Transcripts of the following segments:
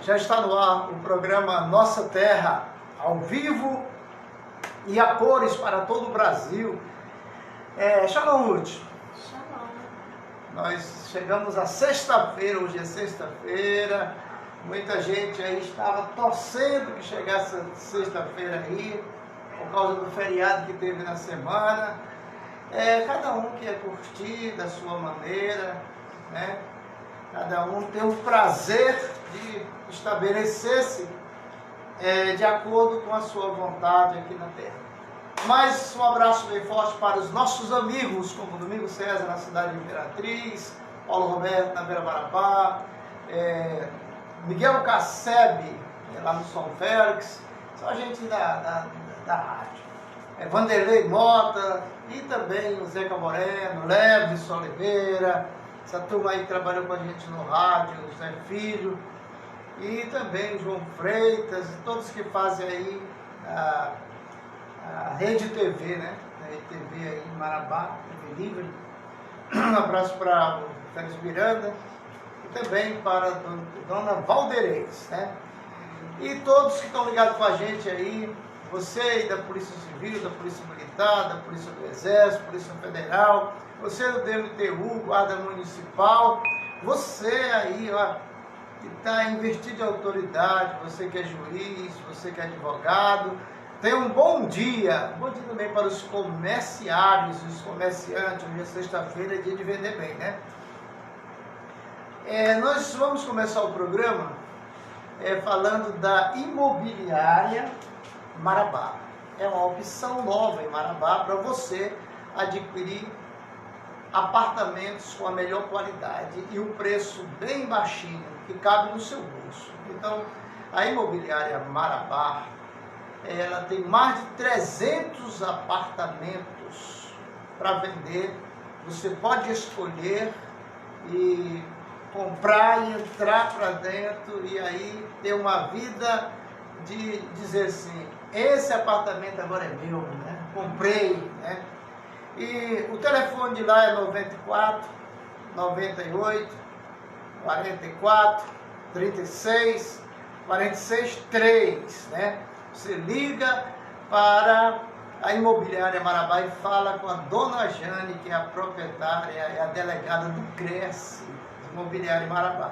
Já está no ar o programa Nossa Terra, ao vivo e a cores para todo o Brasil. Shalom, Ruth. Shalom. Nós chegamos à sexta-feira, hoje é sexta-feira. Muita gente aí estava torcendo que chegasse a sexta-feira aí, por causa do feriado que teve na semana. Cada um quer curtir da sua maneira, né? Cada um tem o prazer de estabelecer-se de acordo com a sua vontade aqui na Terra. Mas um abraço bem forte para os nossos amigos, como Domingos César na cidade de Imperatriz, Paulo Roberto na Beira Marabá, Miguel Cassebe lá no São Félix, só gente da rádio. Vanderlei Mota e também o Zeca Moreno, Leves Oliveira, essa turma aí que trabalhou com a gente no rádio, o Zé Filho, e também o João Freitas, todos que fazem aí a Rede TV, né? A Rede TV aí em Marabá, TV Livre. Um abraço para o Félix Miranda e também para a dona Valderez, né? E todos que estão ligados com a gente aí, você aí da Polícia Civil, da Polícia Militar, da Polícia do Exército, Polícia Federal, você do DMTU, Guarda Municipal, você aí, ó, que está investido de autoridade, você que é juiz, você que é advogado, tenha um bom dia. Bom dia também para os comerciários, os comerciantes. Hoje é sexta-feira, é dia de vender bem, né? Nós vamos começar o programa falando da imobiliária Marabá. É uma opção nova em Marabá para você adquirir apartamentos com a melhor qualidade e um preço bem baixinho, que cabe no seu bolso. Então, a imobiliária Marabá, ela tem mais de 300 apartamentos para vender. Você pode escolher e comprar e entrar para dentro e aí ter uma vida de dizer assim, esse apartamento agora é meu, né? Comprei, né? E o telefone de lá é 94 98 44 36 46 3, né? Você liga para a imobiliária Marabá e fala com a dona Jane, que é a proprietária, é a delegada do Cresce, imobiliária Marabá.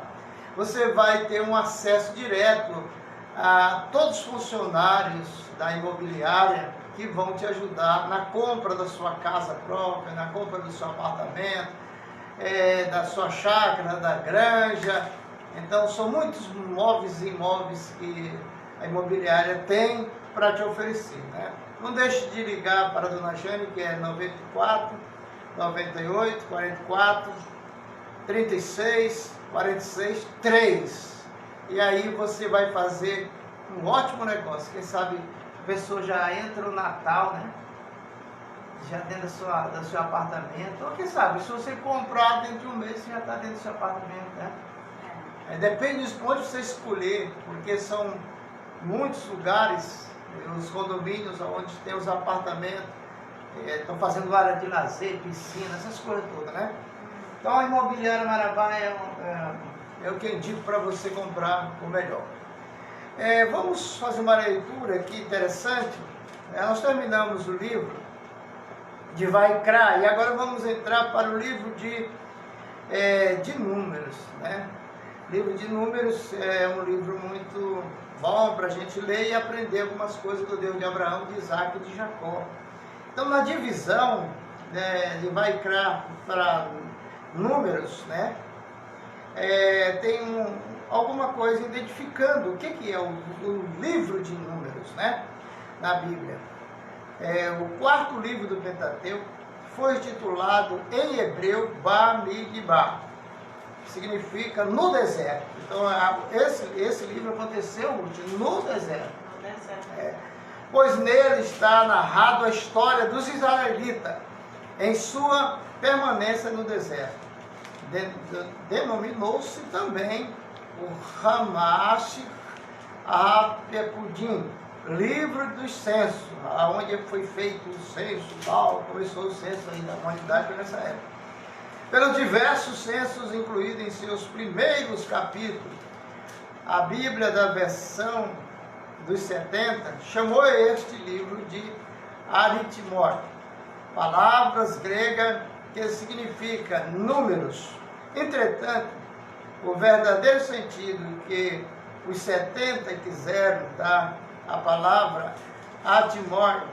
Você vai ter um acesso direto a todos os funcionários da imobiliária que vão te ajudar na compra da sua casa própria, na compra do seu apartamento, da sua chácara, da granja. Então, são muitos móveis e imóveis que a imobiliária tem para te oferecer, né? Não deixe de ligar para a dona Jane, que é 94 98 44 36 46 3. E aí você vai fazer um ótimo negócio. Quem sabe a pessoa já entra no Natal, né? Já dentro do seu apartamento. Ou quem sabe, se você comprar dentro de um mês, você já está dentro do seu apartamento, né? Depende de onde você escolher, porque são muitos lugares, os condomínios onde tem os apartamentos, estão fazendo área de lazer, piscina, essas coisas todas, né? Então a imobiliária Marabá é o que eu indico para você comprar o melhor. Vamos fazer uma leitura aqui interessante. Nós terminamos o livro de Vaikra e agora vamos entrar para o livro de Números, né? O livro de Números é um livro muito bom para a gente ler e aprender algumas coisas do Deus de Abraão, de Isaac e de Jacó. Então, na divisão de Vaikra para Números, né? Tem alguma coisa identificando o que é o livro de Números, né? Na Bíblia. O quarto livro do Pentateuco foi intitulado em hebreu Bamidbar, que significa no deserto. Então, esse livro aconteceu no deserto. Pois nele está narrado a história dos israelitas em sua permanência no deserto. Denominou-se também o Hamash Apekudim, livro dos censos, onde foi feito o censo, começou o censo aí da humanidade nessa época. Pelos diversos censos incluídos em seus primeiros capítulos, a Bíblia da versão dos 70 chamou este livro de aritmos, palavras gregas que significa números. Entretanto, o verdadeiro sentido que os 70 quiseram dar à palavra aritmos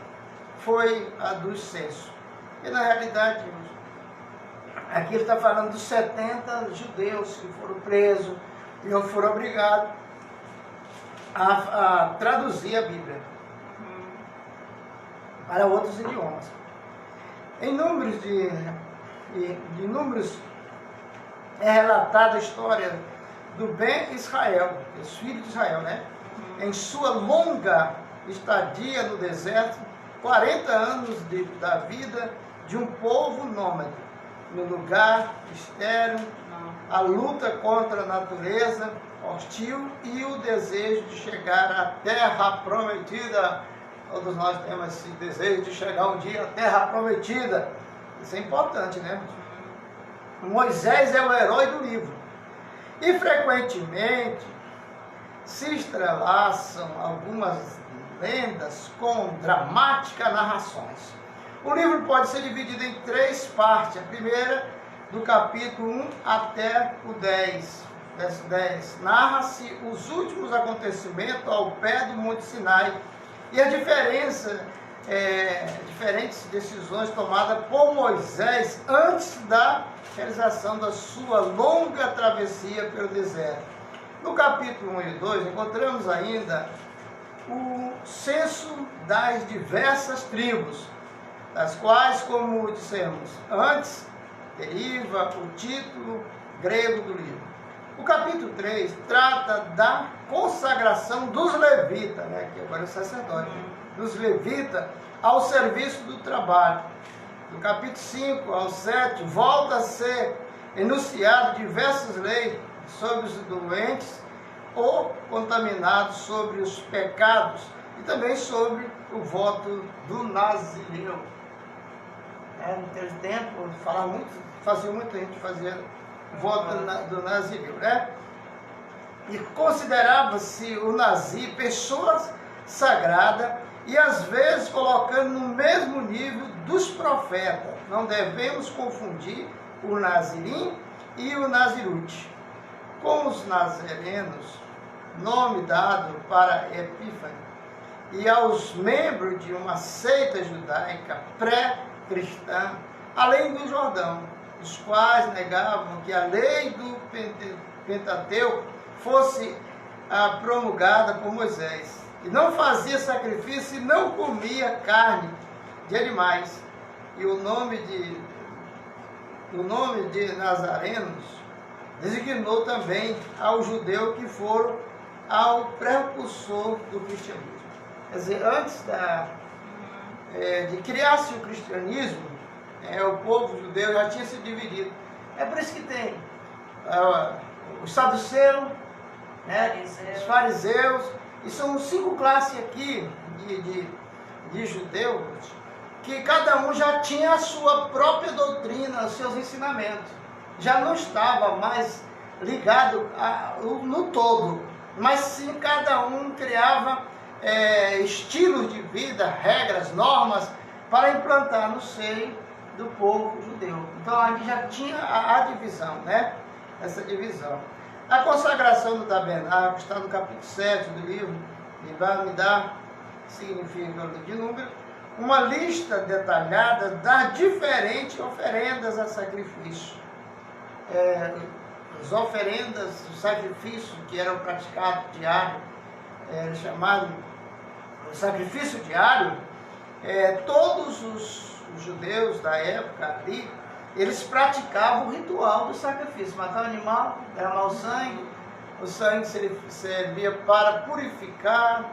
foi a do censo. E na realidade, aqui ele está falando dos 70 judeus que foram presos e foram obrigados a traduzir a Bíblia para outros idiomas. Em números de números é relatada a história do Ben Israel, os filhos de Israel, né? Em sua longa estadia no deserto, 40 anos da vida de um povo nômade, no lugar estéril, a luta contra a natureza hostil e o desejo de chegar à terra prometida. Todos nós temos esse desejo de chegar um dia à terra prometida. Isso é importante, né? Moisés é o herói do livro. E frequentemente se entrelaçam algumas lendas com dramáticas narrações. O livro pode ser dividido em 3 partes. A primeira, do capítulo 1 até o 10, verso 10. Narra-se os últimos acontecimentos ao pé do Monte Sinai e a diferentes decisões tomadas por Moisés antes da realização da sua longa travessia pelo deserto. No capítulo 1 e 2, encontramos ainda o censo das diversas tribos, das quais, como dissemos antes, deriva o título grego do livro. O capítulo 3 trata da consagração dos levitas, né, que agora é o sacerdote, dos levitas ao serviço do trabalho. Do capítulo 5 ao 7, volta a ser enunciado diversas leis sobre os doentes ou contaminados, sobre os pecados e também sobre o voto do nazireu. Naquele tempo, muita gente fazia o voto do nazireu, né? E considerava-se o nazir pessoa sagrada e às vezes colocando no mesmo nível dos profetas. Não devemos confundir o nazirim e o nazirute. Com os nazarenos, nome dado para Epífane, e aos membros de uma seita judaica pré-cristã, além do Jordão, os quais negavam que a lei do Pentateuco fosse promulgada por Moisés, e não fazia sacrifício e não comia carne de animais. E o nome de nazarenos designou também ao judeu que foram ao precursor do cristianismo. Quer dizer, antes de criar-se o cristianismo, o povo judeu já tinha se dividido. É por isso que tem os saduceus, né, os fariseus, e são 5 classes aqui de judeus, que cada um já tinha a sua própria doutrina, os seus ensinamentos. Já não estava mais ligado no todo, mas sim cada um criava estilos de vida, regras, normas, para implantar no seio do povo judeu. Então aqui já tinha a divisão, né? Essa divisão. A consagração do tabernáculo está no capítulo 7 do livro, e vai me dar, significa de número, uma lista detalhada das diferentes oferendas a sacrifício. As oferendas, o sacrifício que eram praticados diário, chamado sacrifício diário, todos os judeus da época ali, eles praticavam o ritual do sacrifício, matar o animal, derramar o sangue servia para purificar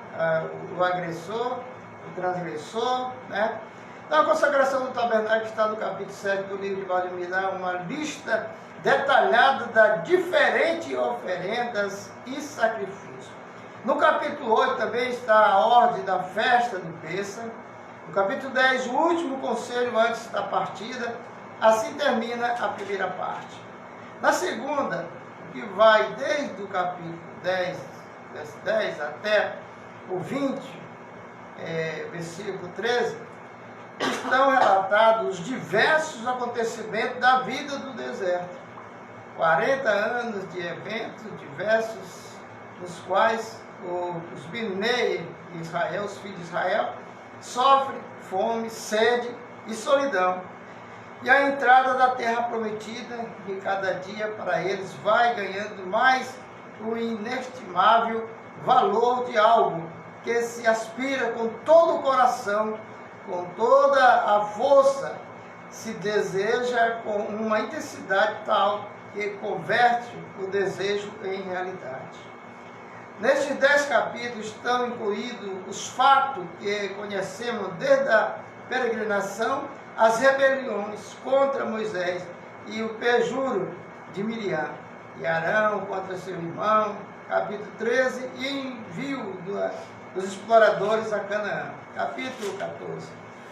o agressor, o transgressor, né? Então a consagração do tabernáculo está no capítulo 7 do livro de Valdemir, dá uma lista detalhada das diferentes oferendas e sacrifícios. No capítulo 8 também está a ordem da festa do Pêssego. No capítulo 10, o último conselho antes da partida. Assim termina a primeira parte. Na segunda, que vai desde o capítulo 10 verso 10 até o 20, versículo 13, estão relatados os diversos acontecimentos da vida do deserto. 40 anos de eventos diversos, nos quais os Bnei de Israel, os filhos de Israel, sofrem fome, sede e solidão. E a entrada da terra prometida, que cada dia para eles vai ganhando mais o inestimável valor de algo que se aspira com todo o coração, com toda a força, se deseja com uma intensidade tal que converte o desejo em realidade. Nestes 10 capítulos estão incluídos os fatos que conhecemos desde a peregrinação, as rebeliões contra Moisés e o perjúrio de Miriam e Arão contra seu irmão, capítulo 13, e envio dos exploradores a Canaã, capítulo 14.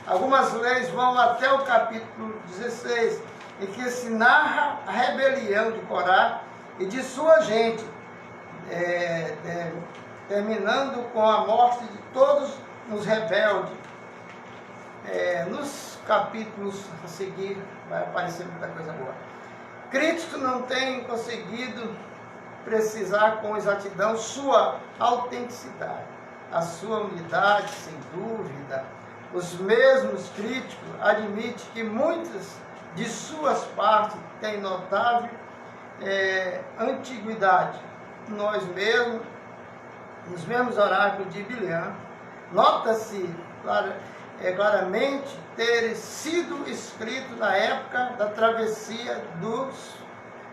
Algumas leis vão até o capítulo 16, em que se narra a rebelião de Corá e de sua gente, terminando com a morte de todos os rebeldes. Nos capítulos a seguir vai aparecer muita coisa boa. Crítico não tem conseguido precisar com exatidão sua autenticidade, a sua unidade, sem dúvida. Os mesmos críticos admitem que muitas de suas partes têm notável antiguidade. Nós mesmos, nos mesmos oráculos de Bileão, nota-se claramente ter sido escrito na época da travessia dos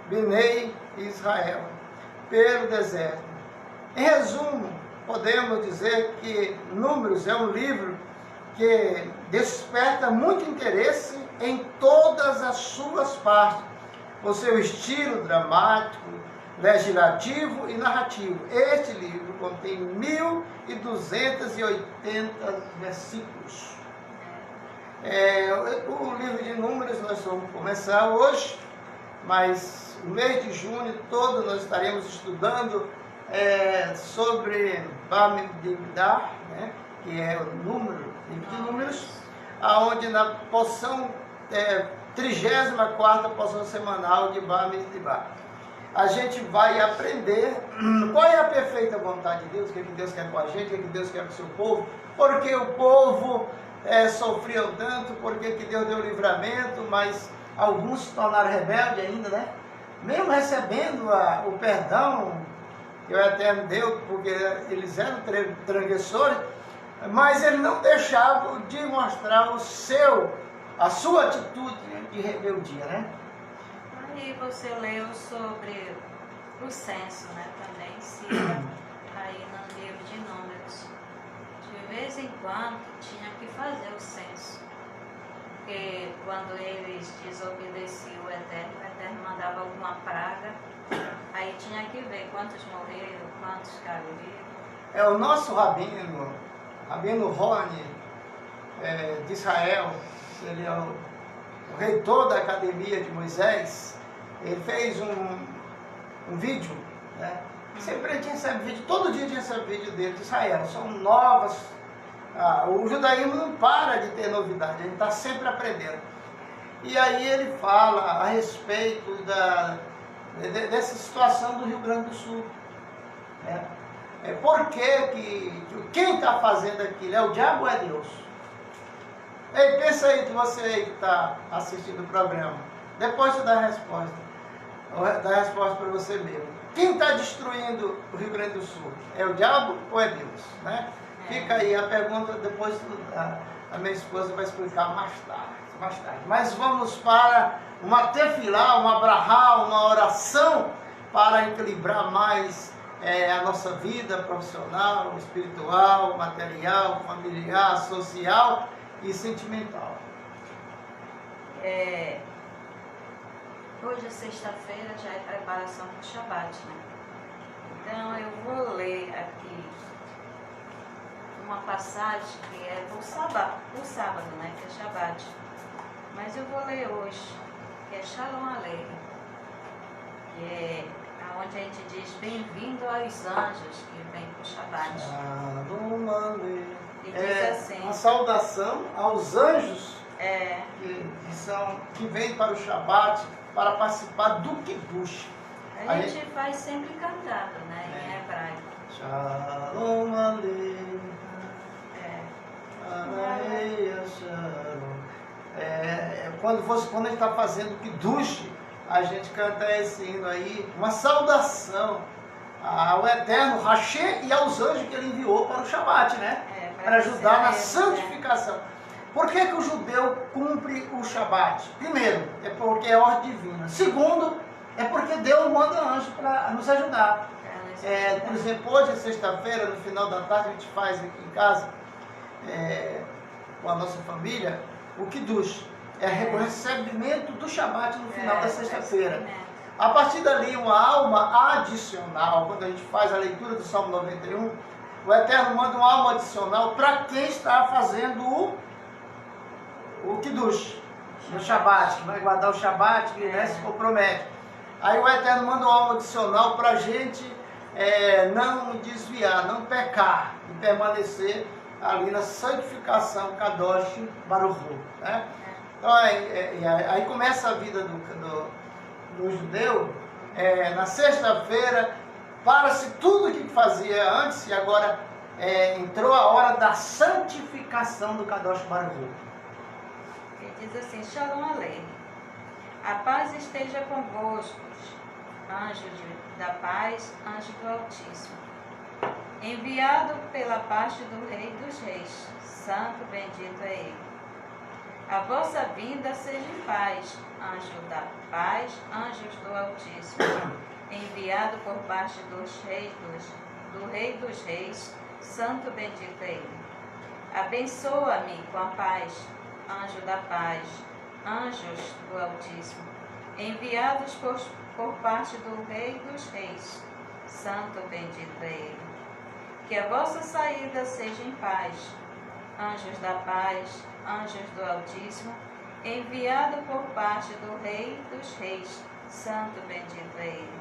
Bnei Israel pelo deserto. Em resumo, podemos dizer que Números é um livro que desperta muito interesse em todas as suas partes, por seu estilo dramático, legislativo e narrativo. Este livro contém 1.280 versículos. O livro de Números nós vamos começar hoje, mas no mês de junho todo nós estaremos estudando sobre Bamidbar, né, que é o livro de Números, aonde na porção 34ª porção semanal de Bamidbar, a gente vai aprender qual é a perfeita vontade de Deus, o que Deus quer com a gente, o que Deus quer com o seu povo, porque o povo sofreu tanto, porque que Deus deu livramento, mas alguns se tornaram rebeldes ainda, né? Mesmo recebendo o perdão que o Eterno deu, porque eles eram transgressores, mas eles não deixavam de mostrar a sua atitude de rebeldia, né? Aí você leu sobre o censo, né? Também cita aí no livro de Números. De vez em quando tinha que fazer o censo, porque quando eles desobedeciam o Eterno mandava alguma praga, aí tinha que ver quantos morreram, quantos ficaram vivos. O nosso Rabino Rony de Israel, ele é o reitor da Academia de Moisés. Ele fez um vídeo, né? Sempre a gente recebe vídeo, todo dia a gente recebe vídeo dele de Israel. São novas. O judaísmo não para de ter novidade, a gente está sempre aprendendo. E aí ele fala a respeito dessa situação do Rio Grande do Sul. Né? Por que quem está fazendo aquilo? É o diabo ou é Deus? Ei, pensa aí, você aí que está assistindo o programa. Depois você dá a resposta. Dá a resposta para você mesmo. Quem está destruindo o Rio Grande do Sul? É o diabo ou é Deus? Né? Fica aí a pergunta, depois a minha esposa vai explicar mais tarde. Mas vamos para uma tefilá, uma brahá, uma oração para equilibrar mais a nossa vida profissional, espiritual, material, familiar, social e sentimental. Hoje é sexta-feira, já é preparação para o Shabat, né? Então eu vou ler aqui uma passagem que é o sábado, né? Que é Shabat. Mas eu vou ler hoje, que é Shalom Aleichem, que é onde a gente diz bem-vindo aos anjos que vêm para o Shabat. Shalom Aleichem. E diz assim. Uma saudação aos anjos É, que vêm para o Shabat para participar do Kiddush. a gente faz sempre cantado, né? Em hebraico. Shalom Aleichem. Quando a gente está fazendo o Kiddush, a gente canta esse hino aí, uma saudação ao Eterno, Hashem, e aos anjos que ele enviou para o Shabat, né? Para ajudar na santificação. Por que o judeu cumpre o Shabat? Primeiro, é porque é ordem divina. Segundo, é porque Deus manda anjo para nos ajudar. Por exemplo, hoje é sexta-feira, no final da tarde, a gente faz aqui em casa, com a nossa família, o Kiddush. É o recebimento do Shabat no final da sexta-feira. A partir dali, uma alma adicional, quando a gente faz a leitura do Salmo 91, o Eterno manda uma alma adicional para quem está fazendo o Kiddush, no Shabat, que vai guardar o Shabat, que se compromete. Aí o Eterno manda uma alma adicional para a gente não desviar, não pecar e permanecer ali na santificação Kadosh Baruch Hu, né? Então aí começa a vida do judeu, na sexta-feira, para-se tudo que fazia antes e agora entrou a hora da santificação do Kadosh Baruch Hu. Ele diz assim, Shalom Aleichem, a paz esteja convosco, anjo da paz, anjo do Altíssimo, enviado pela parte do Rei dos Reis, santo bendito é Ele. A vossa vinda seja em paz, anjo da paz, anjos do Altíssimo, enviado por parte do Rei dos Reis, santo bendito é Ele. Abençoa-me com a paz, anjo da paz, anjos do Altíssimo, enviados por parte do Rei dos Reis, santo bendito é Ele. Que a vossa saída seja em paz, anjos da paz, anjos do Altíssimo, enviado por parte do Rei dos Reis, santo bendito é Ele.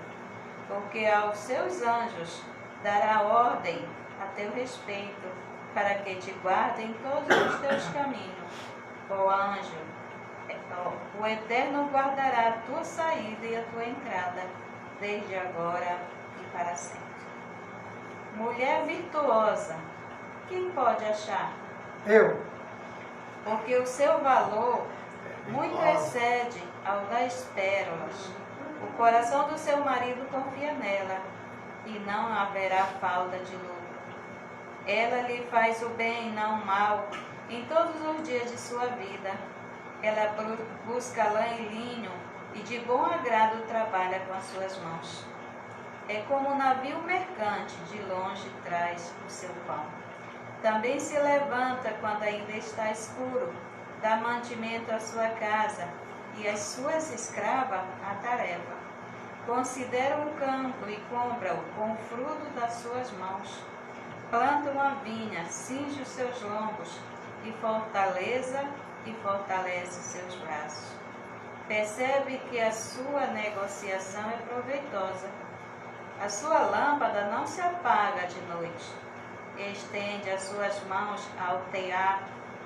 Porque aos seus anjos dará ordem a teu respeito, para que te guardem todos os teus caminhos. Ó anjo, o Eterno guardará a tua saída e a tua entrada, desde agora e para sempre. Mulher virtuosa, quem pode achar? Eu. Porque o seu valor muito excede ao das pérolas. O coração do seu marido confia nela, e não haverá falta de lucro. Ela lhe faz o bem e não o mal, em todos os dias de sua vida. Ela busca lã e linho, e de bom agrado trabalha com as suas mãos. É como um navio mercante, de longe traz o seu pão. Também se levanta quando ainda está escuro, dá mantimento à sua casa, e às suas escravas a tarefa. Considera o campo e compra-o com o fruto das suas mãos. Planta uma vinha, cinge os seus lombos, e fortalece os seus braços. Percebe que a sua negociação é proveitosa. A sua lâmpada não se apaga de noite. Estende as suas mãos ao tear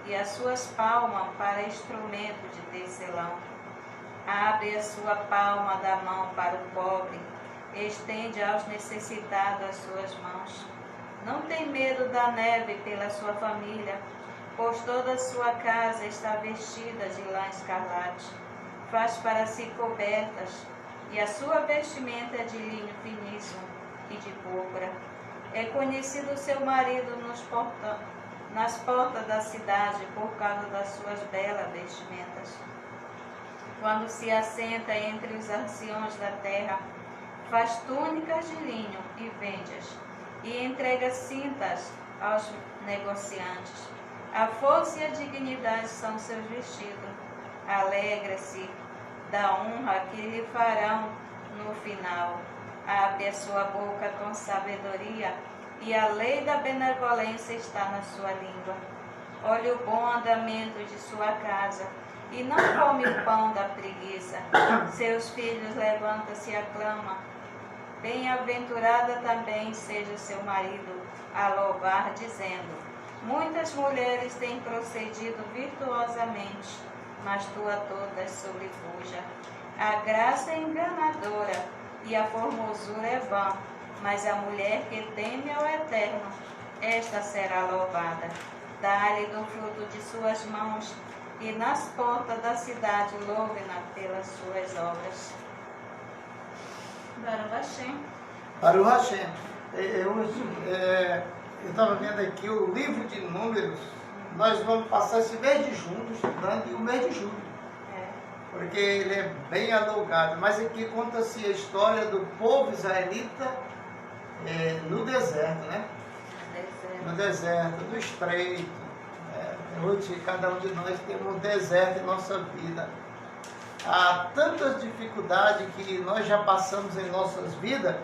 e as suas palmas para instrumento de tecelão. Abre a sua palma da mão para o pobre, estende aos necessitados as suas mãos. Não tem medo da neve pela sua família, pois toda a sua casa está vestida de lã escarlate. Faz para si cobertas, e a sua vestimenta é de linho finíssimo e de púrpura. É conhecido seu marido nas portas da cidade por causa das suas belas vestimentas. Quando se assenta entre os anciões da terra, faz túnicas de linho e vende-as, e entrega cintas aos negociantes. A força e a dignidade são seus vestidos. Alegra-se da honra que lhe farão no final. Abre a sua boca com sabedoria, e a lei da benevolência está na sua língua. Olha o bom andamento de sua casa, e não come o pão da preguiça. Seus filhos levantam-se e aclamam, Bem-aventurada também seja seu marido a louvar, dizendo: muitas mulheres têm procedido virtuosamente, mas tu a todas sobrepuja. A graça é enganadora e a formosura é vã, mas a mulher que teme ao Eterno, esta será louvada. Dá-lhe do fruto de suas mãos, e nas portas da cidade louve-na pelas suas obras. Baruch Hashem. Baruch Hashem. Eu estava vendo aqui o livro de Números. Nós vamos passar esse mês de junho estudando e o mês de julho. Porque ele é bem alongado. Mas aqui conta-se a história do povo israelita no deserto, né? No deserto, no estreito. Hoje cada um de nós tem um deserto em nossa vida. Há tantas dificuldades que nós já passamos em nossas vidas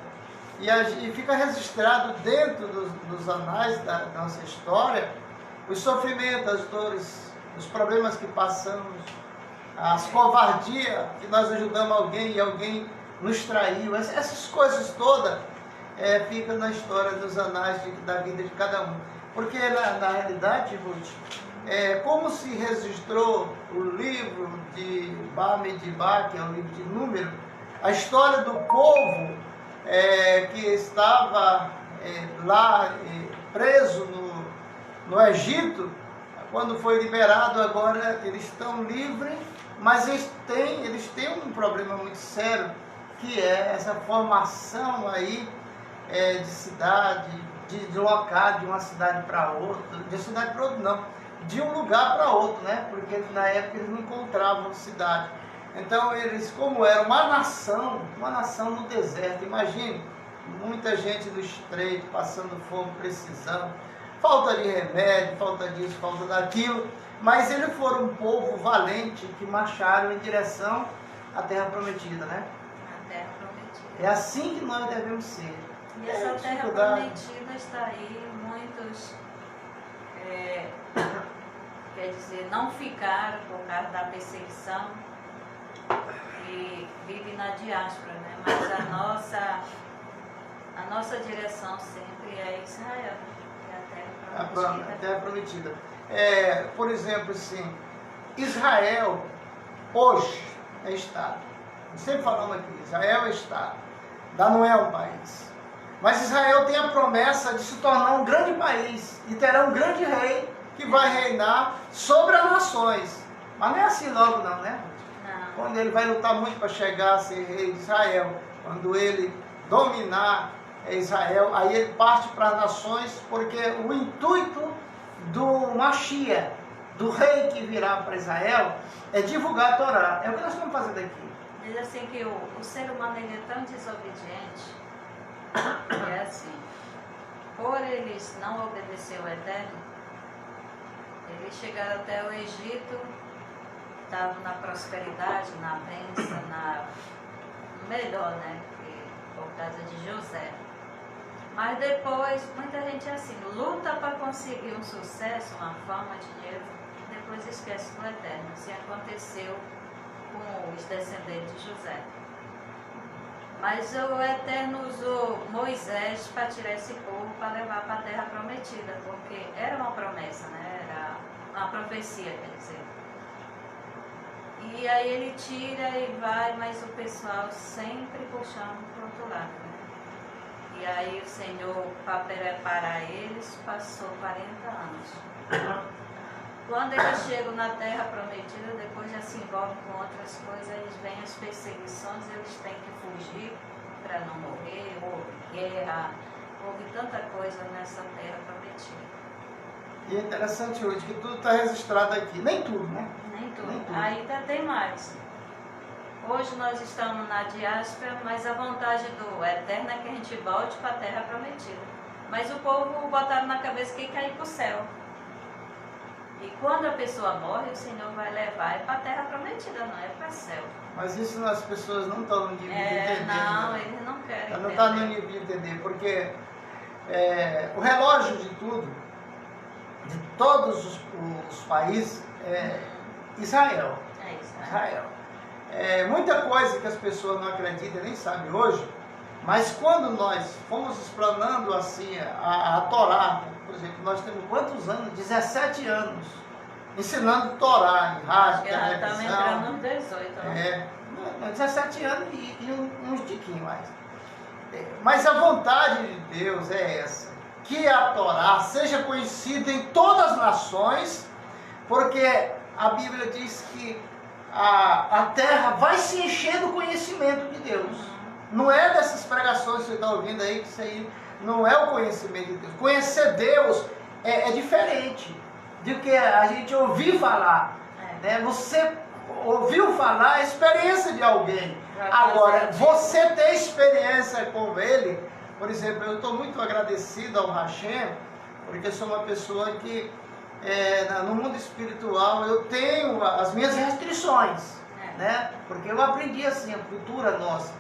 e fica registrado dentro dos anais da nossa história os sofrimentos, as dores, os problemas que passamos, as covardias que nós ajudamos alguém e alguém nos traiu. Essas coisas todas ficam na história dos anais da vida de cada um. Porque na realidade, Ruth, como se registrou o livro de Bamidbar, que é o livro de Número, a história do povo que estava lá preso no Egito, quando foi liberado, agora eles estão livres, mas eles têm um problema muito sério, que é essa formação aí de cidade, de deslocar de uma cidade para outra, de cidade para outra não, de um lugar para outro, né? Porque na época eles não encontravam cidade. Então eles, como era uma nação no deserto, imagine, muita gente no estreito, passando fome, precisando, falta de remédio, falta disso, falta daquilo, mas eles foram um povo valente que marcharam em direção à Terra Prometida, né? A Terra Prometida. É assim que nós devemos ser. E essa Terra Prometida está aí, muitos, quer dizer, não ficaram por causa da perseguição e vivem na diáspora, né? Mas a nossa direção sempre é Israel, que é a Terra Prometida. A Terra Prometida. Por exemplo, assim, Israel hoje é Estado. Sempre falamos aqui, Israel é Estado. Ainda não é um país. Mas Israel tem a promessa de se tornar um grande país e terá um grande rei que vai reinar sobre as nações. Mas não é assim logo não, né? Não. Quando ele vai lutar muito para chegar a ser rei de Israel, quando ele dominar Israel, aí ele parte para as nações, porque o intuito do Mashiach, do rei que virá para Israel, é divulgar a Torá. É o que nós estamos fazendo aqui. Diz assim que o ser humano ele é tão desobediente, que é assim, por eles não obedecer ao Eterno, eles chegaram até o Egito, estavam na prosperidade, na bênção, no melhor, né? Por causa de José. Mas depois, muita gente é assim, luta para conseguir um sucesso, uma fama, dinheiro, depois esquece do Eterno. Assim aconteceu com os descendentes de José. Mas o Eterno usou Moisés para tirar esse povo, para levar para a Terra Prometida, porque era uma promessa, né? Era uma profecia, quer dizer. E aí ele tira e vai, mas o pessoal sempre puxando para o outro lado, né? E aí o Senhor, para preparar eles, passou 40 anos. Quando eles chegam na Terra Prometida, depois já se envolvem com outras coisas, eles vêm as perseguições, eles têm que fugir para não morrer, houve guerra, houve tanta coisa nessa Terra Prometida. E é interessante hoje que tudo está registrado aqui, nem tudo, né? Nem tudo. Nem tudo. Ainda tem mais. Hoje nós estamos na diáspora, mas a vontade do Eterno é que a gente volte para a Terra Prometida. Mas o povo botaram na cabeça que ia cair para o céu. E quando a pessoa morre, o Senhor vai levar para a Terra Prometida, não é para o céu. Mas isso as pessoas não estão no nível de entender. Não, né? eles não querem Ela não entender. está no nível de entender, porque o relógio de tudo, de todos os países, é Israel. É isso, né? Israel. Muita coisa que as pessoas não acreditam nem sabem hoje, Mas quando nós fomos explanando assim a Torá, por exemplo, nós temos quantos anos? 17 anos ensinando Torá em rádio, televisão. Estamos entrando nos 18. Né? 17 anos e uns tiquinhos mais. Mas a vontade de Deus é essa, que a Torá seja conhecida em todas as nações, porque a Bíblia diz que a terra vai se encher do conhecimento de Deus. Não é dessas pregações que você está ouvindo aí, que isso aí não é o conhecimento de Deus. Conhecer Deus é diferente do que a gente ouvir falar. Né? Você ouviu falar a experiência de alguém. Agora, você ter experiência com ele, por exemplo, eu estou muito agradecido ao Hashem, porque eu sou uma pessoa que no mundo espiritual eu tenho as minhas restrições, né? Porque eu aprendi assim, a cultura nossa.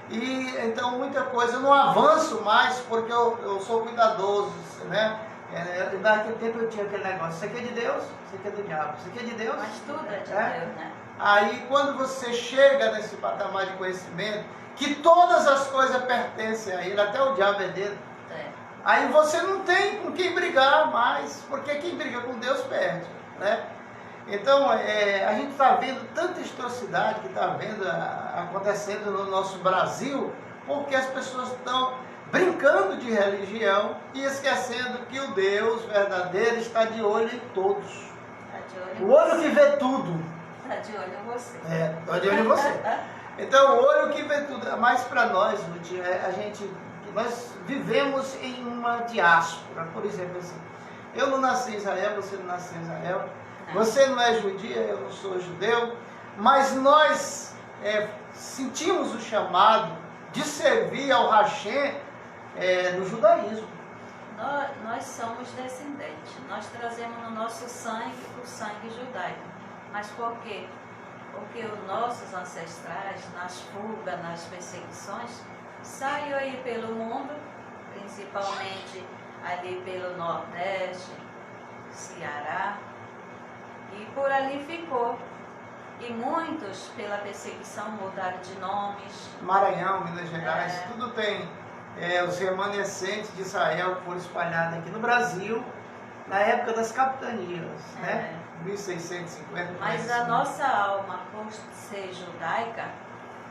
E então muita coisa eu não avanço mais porque eu sou cuidadoso, né? Naquele tempo eu tinha aquele negócio, isso aqui é de Deus, isso aqui é do diabo, isso aqui é de Deus. Mas tudo é de Deus, né? Aí quando você chega nesse patamar de conhecimento, que todas as coisas pertencem a ele, até o diabo é dele. Aí você não tem com quem brigar mais, porque quem briga com Deus perde, né? Então, a gente está vendo tanta atrocidade que está acontecendo no nosso Brasil, porque as pessoas estão brincando de religião e esquecendo que o Deus verdadeiro está de olho em todos. Está de olho em o olho que vê tudo. Está de olho em você. Está de olho em você. Então, o olho que vê tudo. Mas para nós, nós vivemos em uma diáspora. Por exemplo, assim, eu não nasci em Israel, você não nasceu em Israel. Você não é judia, eu não sou judeu, mas nós sentimos o chamado de servir ao Hashem no judaísmo. Nós somos descendentes, nós trazemos no nosso sangue o sangue judaico. Mas por quê? Porque os nossos ancestrais, nas fugas, nas perseguições, saíram aí pelo mundo, principalmente ali pelo Nordeste, Ceará, e por ali ficou. E muitos, pela perseguição, mudaram de nomes. Maranhão, Minas Gerais, tudo tem. Os remanescentes de Israel foram espalhados aqui no Brasil, na época das capitanias, né? 1650. Mas a nossa alma, por ser judaica,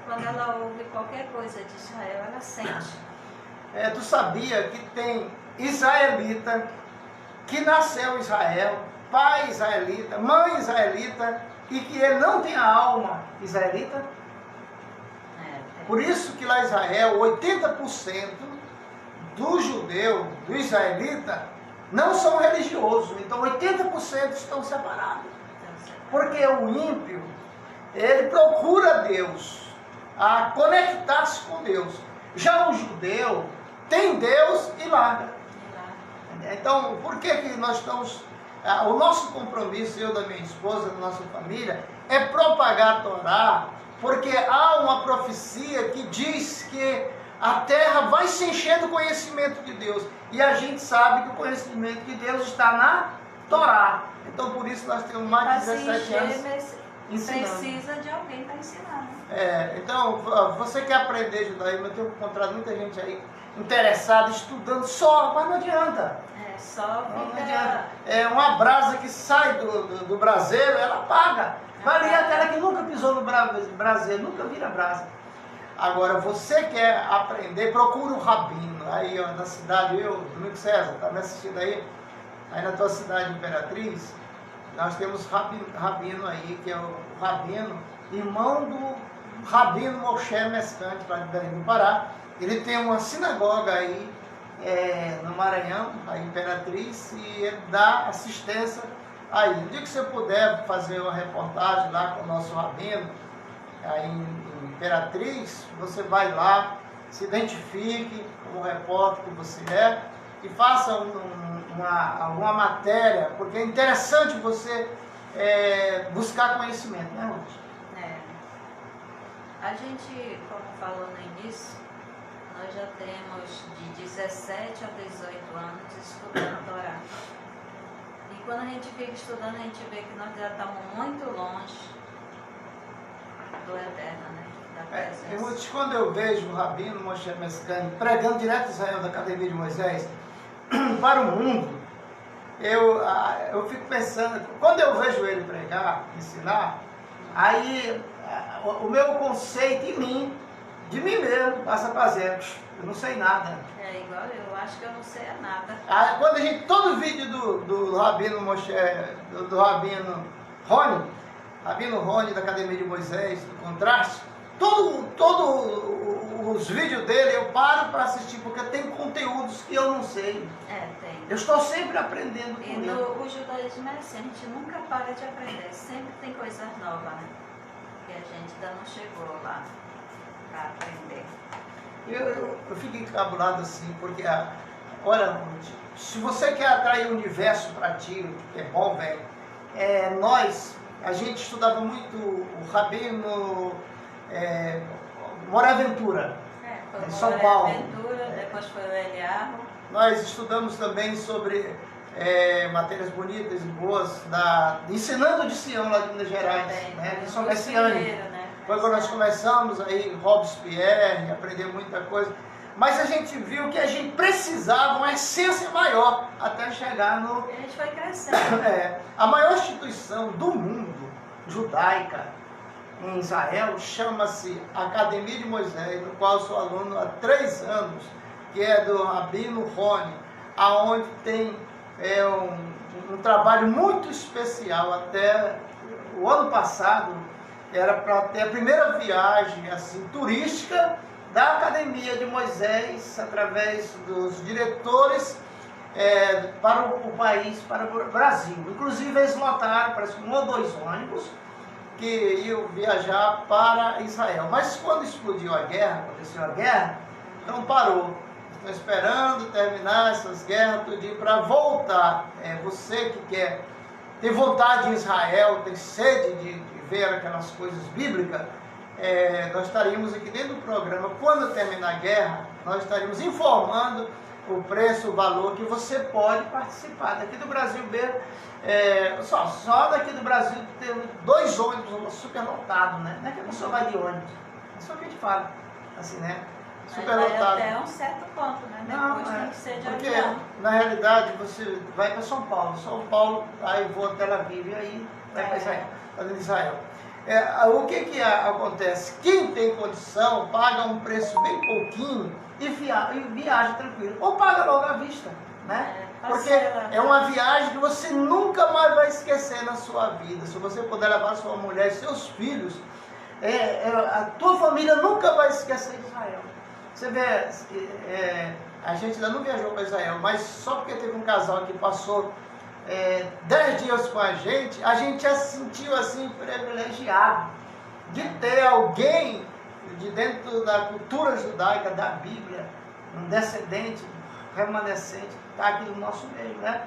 quando ela ouve qualquer coisa de Israel, ela sente. Tu sabia que tem israelita que nasceu em Israel, pai israelita, mãe israelita, e que ele não tem a alma israelita? Por isso que lá em Israel, 80% do judeu, do israelita, não são religiosos. Então 80% estão separados. Porque o ímpio, ele procura Deus, a conectar-se com Deus. Já o judeu tem Deus e larga. Então, por que nós estamos... O nosso compromisso, eu da minha esposa, da nossa família, é propagar a Torá, porque há uma profecia que diz que a terra vai se encher do conhecimento de Deus. E a gente sabe que o conhecimento de Deus está na Torá. Então, por isso, nós temos mais de 17 anos ensinando. Precisa de alguém para ensinar. Então, você quer aprender judaísmo, eu tenho encontrado muita gente aí interessada, estudando só, mas não adianta. Só fica... Não adianta. Uma brasa que sai do braseiro, ela apaga. Vai ali aquela que nunca pisou no braseiro, nunca vira brasa. Agora, você quer aprender, procura um rabino. Aí, ó, na cidade, Domingo César, tá me assistindo aí? Aí na tua cidade, Imperatriz, nós temos rabino aí, que é o rabino, irmão do rabino Moshe Mescante, lá de Belém do Pará. Ele tem uma sinagoga aí, no Maranhão, a Imperatriz, e ele dá assistência aí. No dia que você puder fazer uma reportagem lá com o nosso rabino, aí em Imperatriz, você vai lá, se identifique como repórter que você é e faça alguma matéria, porque é interessante você buscar conhecimento, né, Ruth? A gente, como falou no início, nós já temos de 17 a 18 anos estudando Torá. E quando a gente fica estudando, a gente vê que nós já estamos muito longe do Eterno, né? da presença. Irmãos, quando eu vejo o Rabino Moshe Mescani pregando direto de Israel da Academia de Moisés para o mundo, eu fico pensando, quando eu vejo ele pregar, ensinar, aí o meu conceito de mim mesmo, passa para zero. Eu não sei nada. É igual eu acho que eu não sei nada. Quando a gente, todo vídeo do Rabino Moshe, do Rabino Rony da Academia de Moisés, do Contraste, todos os vídeos dele eu paro para assistir, porque tem conteúdos que eu não sei. Tem. Eu estou sempre aprendendo com E ele. o judaísmo é assim, a gente nunca para de aprender, sempre tem coisas novas, né? Que a gente ainda não chegou lá para aprender. Eu fico encabulado assim, porque, olha, se você quer atrair o universo para ti, que é bom, velho, a gente estudava muito o Rabino Moraventura, em São Paulo. Moraventura, depois foi o Eliarro. Nós estudamos também sobre matérias bonitas e boas, Ensinando de Sião, lá de Minas Gerais, né? Que são messiânicos. Foi quando nós começamos aí, Robespierre, aprender muita coisa. Mas a gente viu que a gente precisava uma essência maior até chegar no... A gente foi crescendo. A maior instituição do mundo, judaica, em Israel, chama-se Academia de Moisés, no qual eu sou aluno há 3 anos, que é do Rabino Rony, aonde tem um trabalho muito especial. Até o ano passado, era para ter a primeira viagem assim, turística da Academia de Moisés, através dos diretores, para o país, para o Brasil. Inclusive eles lotaram, parece 1 ou 2 ônibus, que iam viajar para Israel. Mas quando explodiu a guerra, aconteceu a guerra, então parou. Estão esperando terminar essas guerras tudinho para voltar. Você que tem vontade de Israel, tem sede de ver aquelas coisas bíblicas, nós estaríamos aqui dentro do programa, quando terminar a guerra, nós estaríamos informando o preço, o valor que você pode participar. Daqui do Brasil mesmo, só daqui do Brasil tem 2 ônibus super lotados, né? Não é que a pessoa vai de ônibus, é só que a gente fala, assim, né? Super lotado. Até um certo ponto, né? Depois tem que ser de avião. Na realidade, você vai para São Paulo, aí voa Tel Aviv e aí vai para Israel. O que acontece? Quem tem condição paga um preço bem pouquinho e viaja tranquilo. Ou paga logo à vista, né? Porque é uma viagem que você nunca mais vai esquecer na sua vida. Se você puder levar sua mulher e seus filhos, a tua família nunca vai esquecer de Israel. Você vê, a gente ainda não viajou para Israel, mas só porque teve um casal que passou 10 dias com a gente já se sentiu assim privilegiado de ter alguém de dentro da cultura judaica, da Bíblia, um descendente, remanescente, que está aqui no nosso meio, né?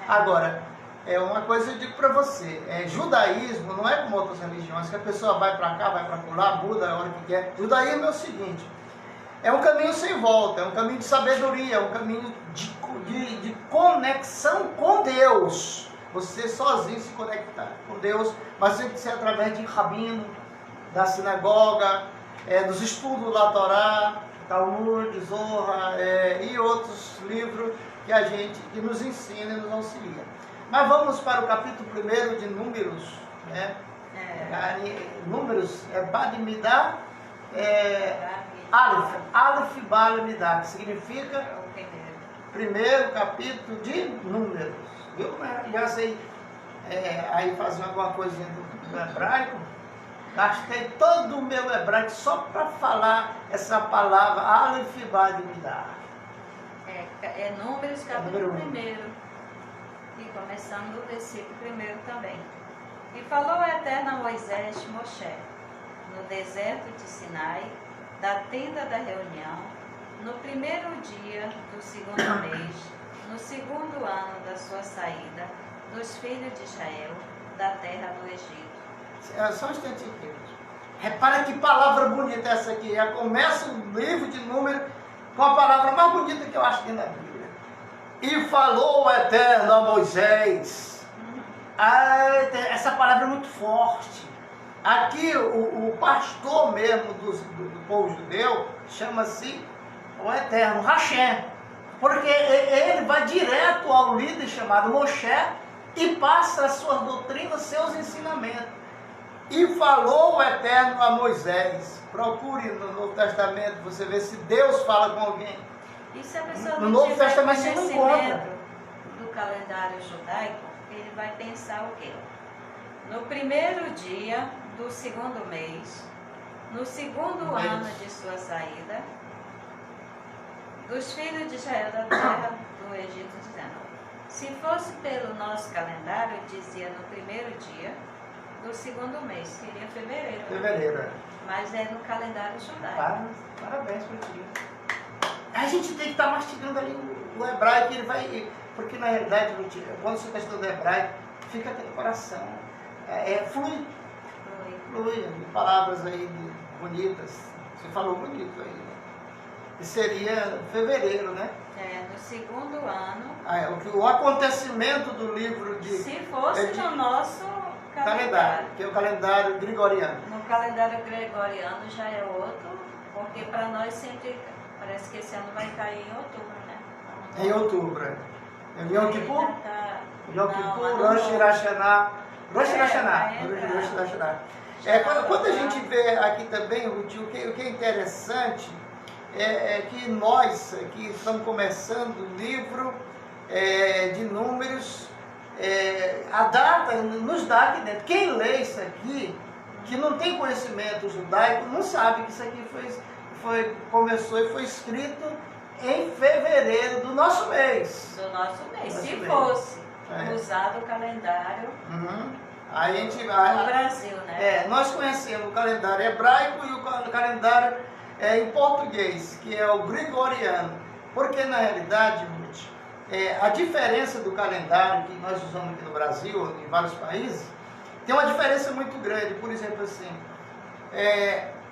Agora, uma coisa eu digo para você, judaísmo não é como outras religiões, que a pessoa vai para cá, vai para lá, muda a hora que quer. Judaísmo é o seguinte, é um caminho sem volta, é um caminho de sabedoria, é um caminho de conexão com Deus. Você sozinho se conectar com Deus, mas tem que ser através de rabino, da sinagoga, dos estudos da Torá, Talmud, Zohar e outros livros que nos ensina e nos auxilia. Mas vamos para o capítulo 1 de Números, né? Números Bad Midah, Aleph Bal Midah, que significa primeiro capítulo de Números. Eu já sei aí fazer alguma coisinha do hebraico. Gastei todo o meu hebraico só para falar essa palavra Aleph Bal Midah. Números capítulo 1. E começando do versículo 1 também. E falou a Eterno a Moisés e Moshe, no deserto de Sinai, da tenda da reunião, no 1º dia do 2º mês, no 2º ano da sua saída, dos filhos de Israel, da terra do Egito. Só um instantinho. Repara que palavra bonita essa aqui. Já começa o livro de Números com a palavra mais bonita que eu acho que tem na Bíblia. E falou o Eterno a Moisés. Essa palavra é muito forte. Aqui o pastor mesmo do povo judeu chama-se o Eterno, Hashem, porque ele vai direto ao líder chamado Moshe e passa as suas doutrinas, seus ensinamentos. E falou o Eterno a Moisés. Procure no Novo Testamento, você vê se Deus fala com alguém. E se a pessoa No não Novo tiver Testamento você não encontra. conhecimento do calendário judaico, ele vai pensar o quê? No primeiro dia do segundo mês, no segundo ano de sua saída, dos filhos de Israel da terra do Egito, dizendo: se fosse pelo nosso calendário, dizia no primeiro dia do segundo mês, seria fevereiro. Fevereiro, é. Mas é no calendário judaico. Parabéns para ti. A gente tem que estar mastigando ali o hebraico, ele vai. Porque na realidade, quando você está estudando hebraico, fica aquele coração. Flui. Palavras aí bonitas. Você falou bonito aí. E seria fevereiro, né? No segundo ano. O acontecimento do livro de. Se fosse no nosso calendário, que é o calendário gregoriano. No calendário gregoriano já é outro, porque para nós sempre parece que esse ano vai cair em outubro, né? Em outubro, é. Yom Kippur? Yom Kippur, Rosh Rosh Hashanah. Quando a gente vê aqui também, Ruth, o que é interessante é que nós aqui estamos começando o livro de Números, a data nos dá aqui dentro. Quem lê isso aqui, que não tem conhecimento judaico, não sabe que isso aqui começou e foi escrito em fevereiro do nosso mês. Do nosso mês. Se fosse usado o calendário a gente no Brasil, né? Nós conhecemos o calendário hebraico e o calendário em português, que é o gregoriano. Porque na realidade, Ruth, a diferença do calendário que nós usamos aqui no Brasil, em vários países, tem uma diferença muito grande. Por exemplo, assim,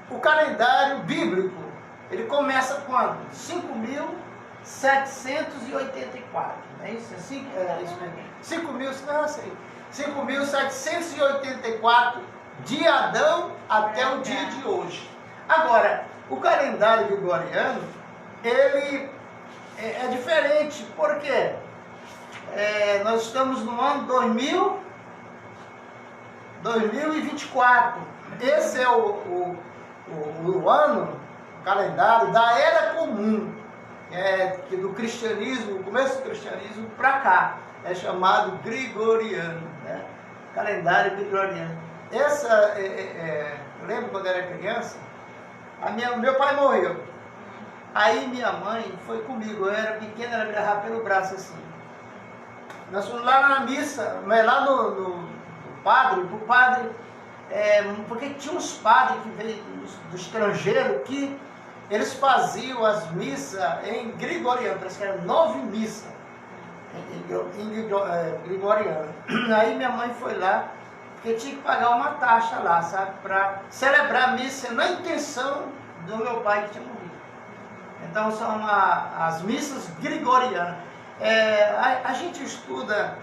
o calendário bíblico, ele começa quando? 5.784, não é isso? 5.784 de Adão até o dia de hoje. Agora, o calendário gregoriano, ele é diferente, porque nós estamos no ano 2024. Esse é o ano, o calendário da Era Comum, do cristianismo, o começo do cristianismo para cá, é chamado gregoriano, né? Calendário gregoriano. Eu lembro quando era criança, meu pai morreu. Aí minha mãe foi comigo, eu era pequena, ela me levava pelo braço assim. Nós fomos lá na missa, lá no padre, porque tinha uns padres que veio do estrangeiro que eles faziam as missas em gregoriano, parece que eram 9 missas em gregoriano. Aí minha mãe foi lá, porque tinha que pagar uma taxa lá, sabe, para celebrar a missa na intenção do meu pai que tinha morrido. Então são as missas gregorianas. A gente estuda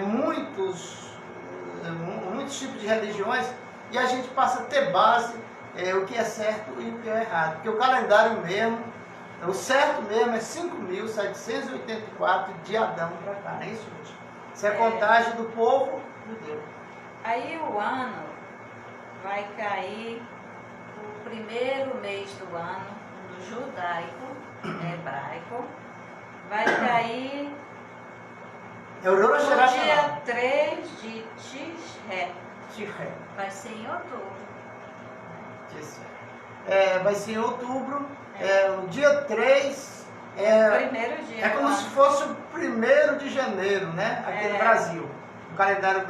muitos tipos de religiões e a gente passa a ter base o que é certo e o que é errado. Porque o calendário mesmo, o certo mesmo é 5.784 de Adão para cá, não é isso, gente? Isso é a contagem do povo judeu. Aí o ano vai cair o primeiro mês do ano, no judaico, hebraico, vai cair no dia 3 de Tishré. Vai ser em outubro. Vai ser em outubro, o dia 3 primeiro dia. É como se fosse o 1º de janeiro, né? Aqui no Brasil, o calendário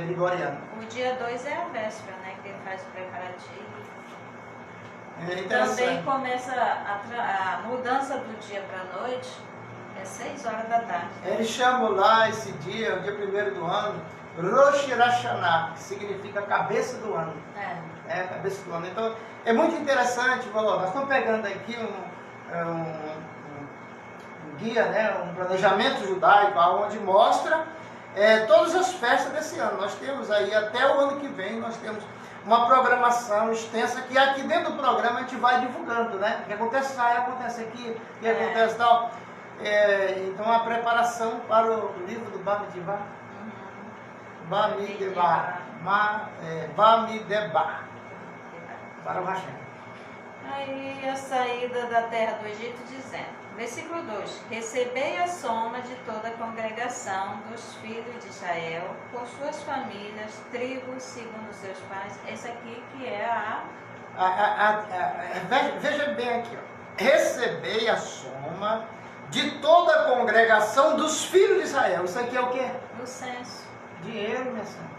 gregoriano. O dia 2 é a véspera, né? Que ele faz o preparativo. Também começa a mudança do dia para a noite, é 6 horas da tarde. Eles chamam lá esse dia, o dia 1º do ano, Rosh Hashanah, que significa cabeça do ano. Cabeça do ano. Então, é muito interessante, nós estamos pegando aqui um guia, né, um planejamento judaico, onde mostra todas as festas desse ano. Nós temos aí, até o ano que vem, nós temos uma programação extensa que aqui dentro do programa a gente vai divulgando, né? O que acontece lá, acontece aqui, o que acontece tal. Então a preparação para o livro do Bamidbar. Bamidbar. Bamidbar. Para o Hashem. Aí a saída da terra do Egito dizendo, versículo 2: recebei a soma de toda a congregação dos filhos de Israel, por suas famílias, tribos, segundo seus pais. Esse aqui que é veja bem aqui, ó. Recebei a soma de toda a congregação dos filhos de Israel. Isso aqui é o quê? o censo. Dinheiro, minha senhora.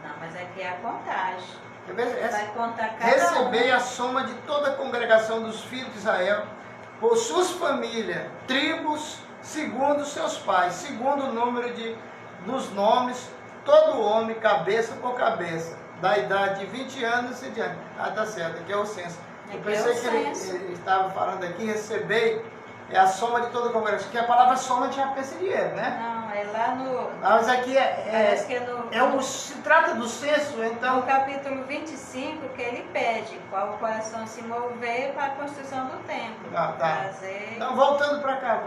Não, mas aqui é a contagem. Vai Vai contar cada receber a soma de toda a congregação dos filhos de Israel, por suas famílias, tribos, segundo seus pais, segundo o número dos nomes, todo homem, cabeça por cabeça, da idade de 20 anos e diante. Ah, tá certo, aqui é o censo. Eu pensei que ele estava falando aqui, receber é a soma de toda a congregação, que a palavra soma já pensa em dinheiro, né? Não, é lá no... Mas aqui parece que é no... se trata do censo, então... No capítulo 25, que ele pede qual o coração se mover para a construção do templo. Ah, tá. Trazer... Então, voltando para cá,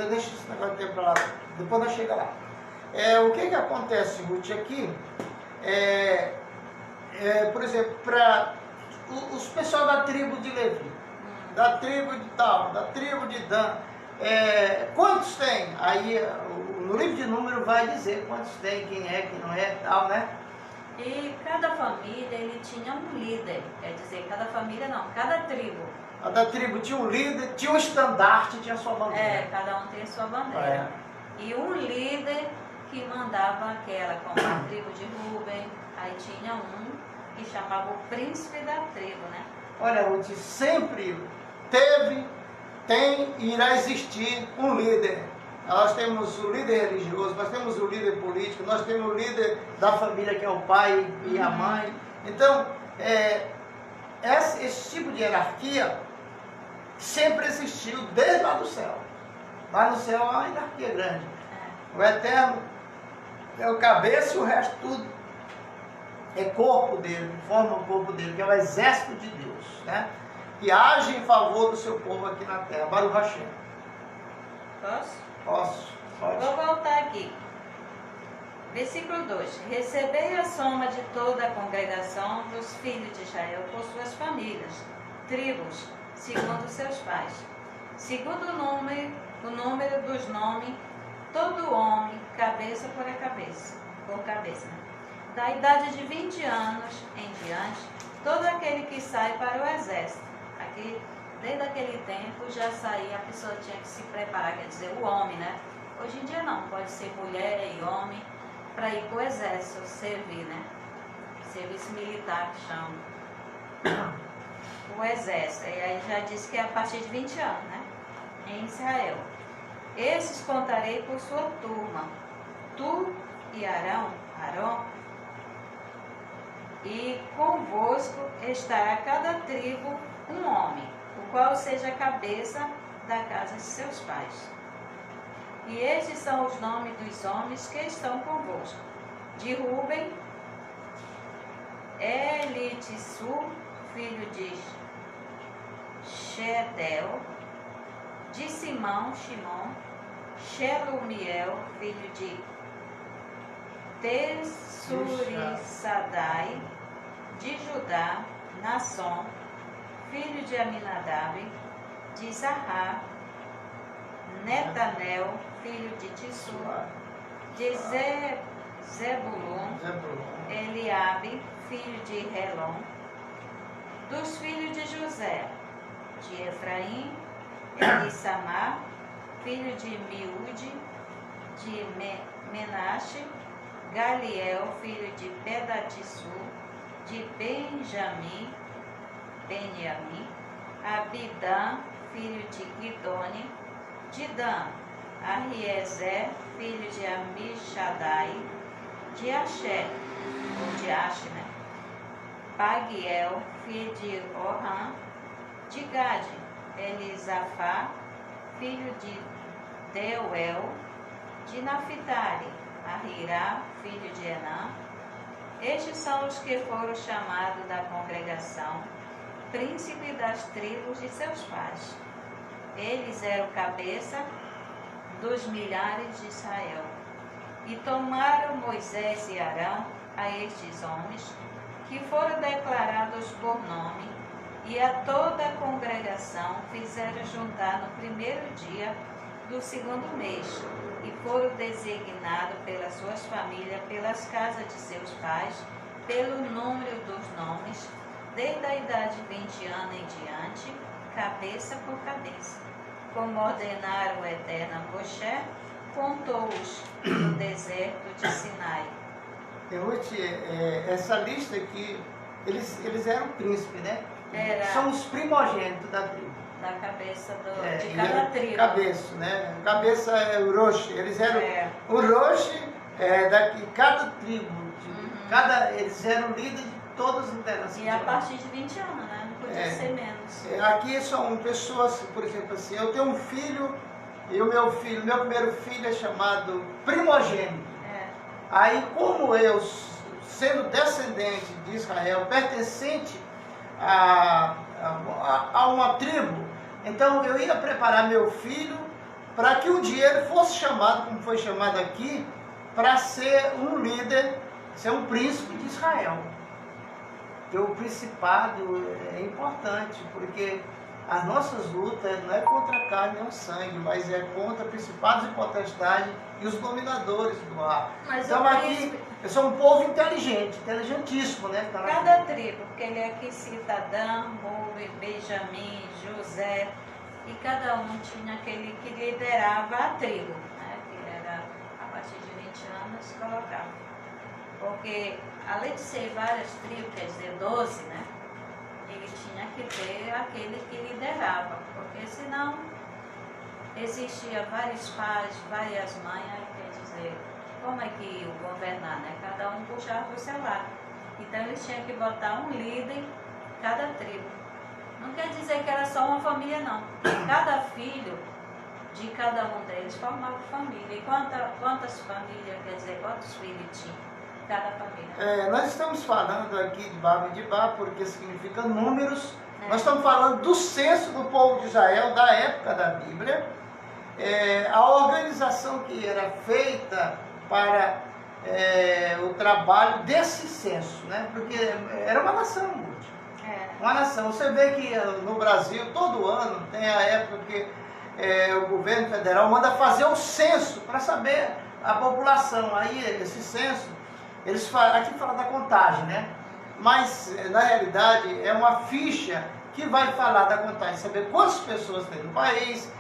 deixa esse negócio de tempo para lá, depois nós chegamos lá. O que acontece, Ruth, aqui? Por exemplo, para os pessoal da tribo de Levi, da tribo de tal, da tribo de Dan, quantos tem? Aí no livro de número vai dizer quantos tem, quem não é, tal, né? E cada família, ele tinha um líder, quer dizer, cada família não, cada tribo. Cada tribo tinha um líder, tinha um estandarte, tinha a sua bandeira. Cada um tem a sua bandeira. E um líder que mandava aquela, como a tribo de Rubem, aí tinha um que chamava o príncipe da tribo, né? Olha, Ruth, sempre teve, tem e irá existir um líder. Nós temos o líder religioso, nós temos o líder político, nós temos o líder da família, que é o pai e a mãe. Então, esse tipo de hierarquia sempre existiu desde lá do céu. Lá no céu há uma hierarquia grande. O Eterno é o cabeça e o resto tudo é corpo dele, forma o corpo dele, que é o exército de Deus, né? Que age em favor do seu povo aqui na terra. Baruch Hashem. Posso? Posso. Pode. Vou voltar aqui. Versículo 2: recebei a soma de toda a congregação dos filhos de Israel por suas famílias, tribos, segundo seus pais, segundo o número dos nomes, todo homem, cabeça por cabeça, né? Da idade de 20 anos em diante, todo aquele que sai para o exército. Aqui, desde aquele tempo, já saía, a pessoa tinha que se preparar, quer dizer, o homem, né? Hoje em dia não, pode ser mulher e homem, para ir para o exército, servir, né? Serviço militar que chama. O exército, e aí já disse que é a partir de 20 anos, né? Em Israel. Esses contarei por sua turma, tu e Arão, e convosco estará cada tribo um homem, o qual seja a cabeça da casa de seus pais. E estes são os nomes dos homens que estão convosco. De Rubem, Elitissu, filho de Shedel. De Simão, Shelumiel, filho de Tessurissadai. De Judá, Nasson, filho de Aminadab. De Zahar, Netanel, filho de Tissu. De Zebulun, Eliabe, filho de Helon. Dos filhos de José, de Efraim, Elissamar, filho de Miúde. De Menashe, Galiel, filho de Pedatissu. De Benjamim, Abidã, filho de Guidone. De Dan, Ariezer, filho de Amishadai. De Asher, ou de Ashe, né? Pagiel, filho de Oham. De Gade, Elisafá, filho de Deuel. De Naphtali, Ahirá, filho de Enã. Estes são os que foram chamados da congregação, príncipe das tribos de seus pais. Eles eram cabeça dos milhares de Israel. E tomaram Moisés e Arão a estes homens, que foram declarados por nome, e a toda a congregação fizeram juntar no primeiro dia do segundo mês, e foram designados pelas suas famílias, pelas casas de seus pais, pelo número dos nomes, desde a idade de 20 anos em diante, cabeça por cabeça. Como ordenaram o Eterno a Moshe, contou-os no deserto de Sinai. Ruth, essa lista aqui, eles eram príncipes, né? São os primogênitos da tribo. Da cabeça de cada tribo. Cabeça, né? Cabeça é o Rosh. Eles eram o Rosh daqui, cada tribo. Eles eram líderes de todas as internações. E a partir de 20 anos, né? Não podia ser menos. Aqui são pessoas, por exemplo, assim, eu tenho um filho, e o meu primeiro filho é chamado primogênito. Aí, como eu, sendo descendente de Israel, pertencente a uma tribo, então eu ia preparar meu filho para que um dia ele fosse chamado, como foi chamado aqui, para ser um líder, ser um príncipe de Israel. Porque o principado é importante, porque as nossas lutas não é contra a carne nem o sangue, mas é contra principados e potestades e os dominadores do ar. Mas então aqui, eu sou um povo inteligente, inteligentíssimo, né? Cada tribo, porque ele aqui cita Adão, Rubem, Benjamim, José, e cada um tinha aquele que liderava a tribo, né? Que era, a partir de 20 anos, colocava. Porque, além de ser várias tribos, quer dizer 12, né? Ele tinha que ter aquele que liderava, porque senão existia vários pais, várias mães, quer dizer, como é que ia governar, né? Cada um puxava para o seu lado. Então eles tinham que botar um líder em cada tribo. Não quer dizer que era só uma família, não. Cada filho de cada um deles formava família. E quantas famílias, quer dizer, quantos filhos tinha cada família? Nós estamos falando aqui de Bamidbar porque significa números. Nós estamos falando do censo do povo de Israel da época da Bíblia. A organização que era feita para o trabalho desse censo, né? Porque era uma nação, uma nação. Você vê que no Brasil, todo ano, tem a época que o governo federal manda fazer o censo para saber a população. Aí, esse censo, aqui fala da contagem, né? Mas, na realidade, é uma ficha que vai falar da contagem, saber quantas pessoas tem no país,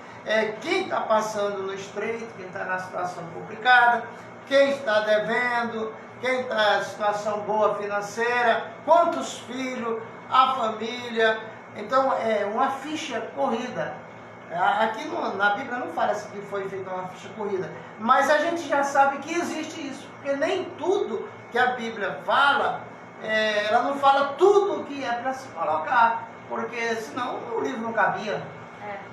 quem está passando no estreito, quem está na situação complicada, quem está devendo, quem está em situação boa financeira, quantos filhos, a família. Então, é uma ficha corrida. Aqui na Bíblia não fala assim que foi feita uma ficha corrida, mas a gente já sabe que existe isso, porque nem tudo que a Bíblia fala, ela não fala tudo o que é para se colocar, porque senão o livro não cabia.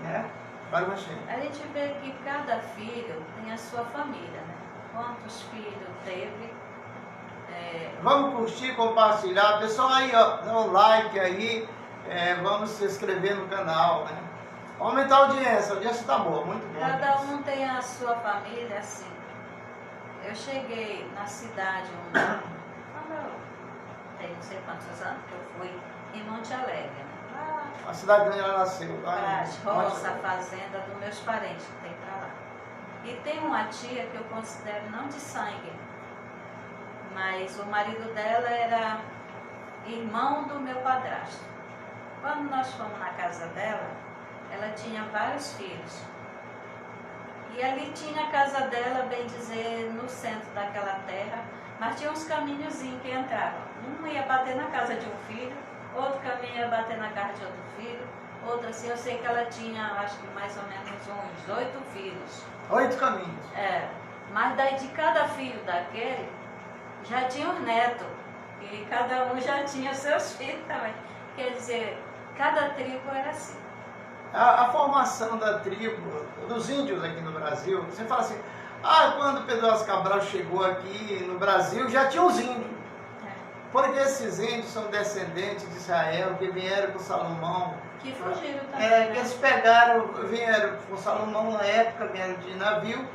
Né? A gente vê que cada filho tem a sua família, né? Quantos filhos teve? Vamos curtir, compartilhar. Pessoal aí, ó, dá um like aí, vamos se inscrever no canal, né? Aumentar a audiência está boa, muito bom. Cada um tem a sua família, assim. Eu cheguei na cidade quando eu tenho não sei quantos anos que eu fui em Monte Alegre, né? A cidade onde ela nasceu. A roça, a fazenda dos meus parentes que tem pra lá. E tem uma tia que eu considero não de sangue, mas o marido dela era irmão do meu padrasto. Quando nós fomos na casa dela, ela tinha vários filhos. E ali tinha a casa dela, bem dizer, no centro daquela terra, mas tinha uns caminhozinhos que entravam. Um ia bater na casa de um filho, outro caminho ia bater na casa de outro filho, outro assim. Eu sei que ela tinha, acho que mais ou menos uns 8 filhos. 8 caminhos. Mas daí de cada filho daquele, já tinha os netos. E cada um já tinha seus filhos também. Quer dizer, cada tribo era assim. A formação da tribo, dos índios aqui no Brasil, você fala assim, quando Pedro Álvares Cabral chegou aqui no Brasil, já tinha os índios. Porque esses índios são descendentes de Israel, que vieram com Salomão. Que fugiram também, Que né? eles vieram com Salomão na época, vieram de navio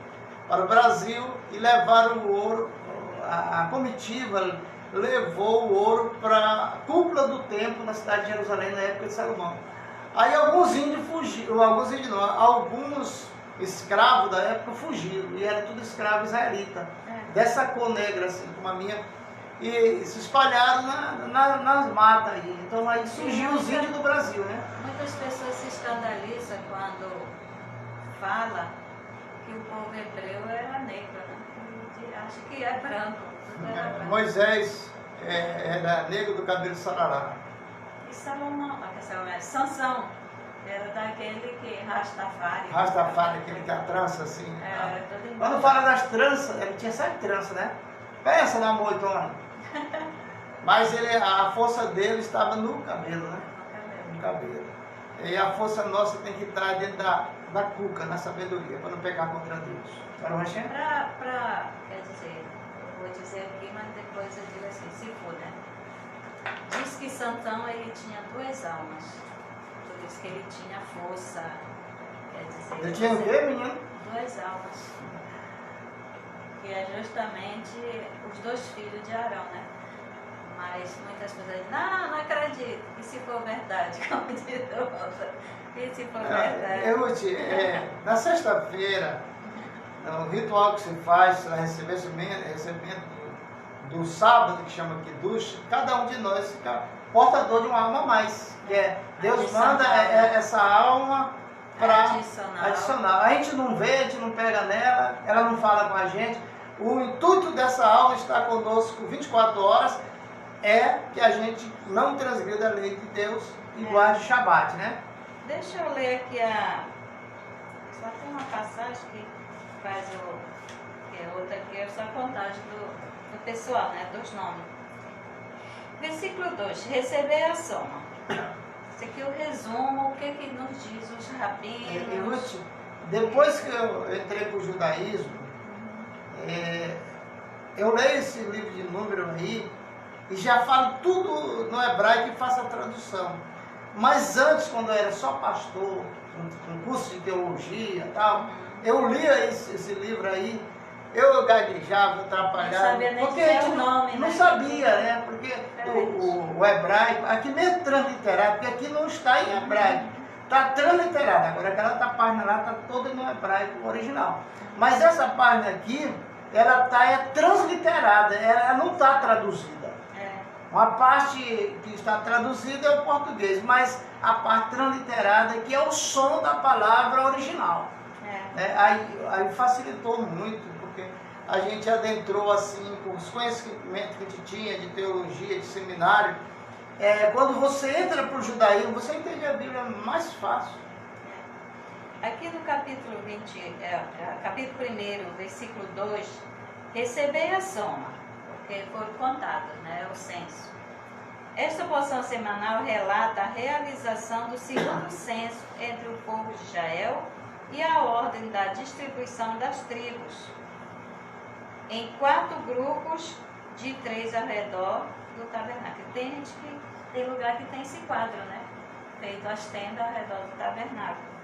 para o Brasil e levaram o ouro, a comitiva levou o ouro para a cúpula do templo na cidade de Jerusalém na época de Salomão. Aí alguns índios fugiram, alguns escravos da época fugiram, e era tudo escravo israelita, dessa cor negra, assim como a minha, e se espalharam nas matas aí. Então aí surgiu os índios do Brasil, né? Muitas pessoas se escandalizam quando fala que o povo hebreu era negro, né? E acha que é branco. Tudo era branco. Moisés era negro do cabelo sarará. E Salomão, Sansão, era daquele que Rastafari. Rastafari, aquele que a trança assim. Todo embora. Quando fala das tranças, ele tinha 7 tranças, né? Pensa na moitona. Mas a força dele estava no cabelo, né? No cabelo. E a força nossa tem que estar dentro da cuca, na sabedoria, para não pecar contra Deus. Para o quer dizer, eu vou dizer aqui, mas depois eu digo assim, se for, né? Diz que Santão ele tinha 2 almas. Por isso que ele tinha força. Quer dizer, ele tinha o quê, menino? 2 almas. Que é justamente os 2 filhos de Arão, né? Mas muitas pessoas dizem, não acredito. E se for verdade, como diz o outro? E se for verdade? Na sexta-feira, o ritual que se faz para recebimento do sábado, que chama Kiddush, cada um de nós fica portador de uma alma a mais. Que Deus manda essa alma para adicionar. A gente não vê, a gente não pega nela, ela não fala com a gente. O intuito dessa alma estar conosco 24 horas é que a gente não transgrida a lei de Deus e guarde o Shabat, né? Deixa eu ler aqui só tem uma passagem que faz que é outra aqui, é só a contagem do pessoal, né? Dos nomes. Versículo 2, receber a soma. Isso aqui é o resumo, o que nos diz os rabinos. Depois que eu entrei para o judaísmo, eu leio esse livro de número aí e já falo tudo no hebraico e faço a tradução. Mas antes, quando eu era só pastor, um curso de teologia e tal, eu lia esse livro aí, eu gaguejava, atrapalhava. Não sabia nem dizer o nome, né? Não sabia, né? Porque o hebraico, aqui mesmo transliterado, porque aqui não está em hebraico, está transliterado. Agora aquela página lá está toda no hebraico original. Mas essa página aqui, ela está transliterada, ela não está traduzida. Uma parte que está traduzida é o português, mas a parte transliterada que é o som da palavra original. Aí facilitou muito, porque a gente adentrou assim, com os conhecimentos que a gente tinha de teologia, de seminário. Quando você entra para o judaísmo, você entende a Bíblia mais fácil. Aqui no capítulo 1, versículo 2, recebei a soma, porque foram contados, né, o censo. Esta porção semanal relata a realização do segundo censo entre o povo de Israel e a ordem da distribuição das tribos, em 4 grupos de 3 ao redor do tabernáculo. Tem lugar que tem esse quadro, né? Feito as tendas ao redor do tabernáculo.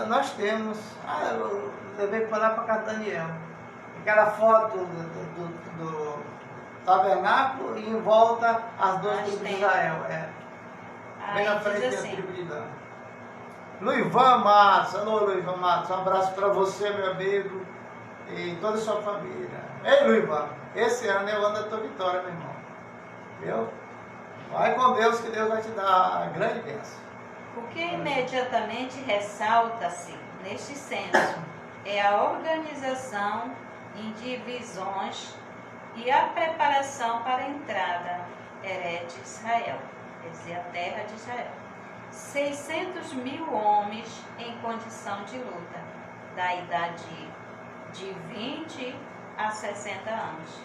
Nós temos, eu levei para lá para casa do Daniel, aquela foto do tabernáculo e em volta as 2 tribos de Israel. Bem na frente da tribo de Dan. Luivan Matos, alô Luivan Matos, um abraço para você, meu amigo, e toda a sua família. Ei Luivan, esse ano eu ando a tua vitória, meu irmão. Viu? Vai com Deus que Deus vai te dar a grande bênção. O que imediatamente ressalta-se neste censo é a organização em divisões e a preparação para a entrada Eret Israel, quer dizer, a terra de Israel. 600.000 homens em condição de luta, da idade de 20 a 60 anos.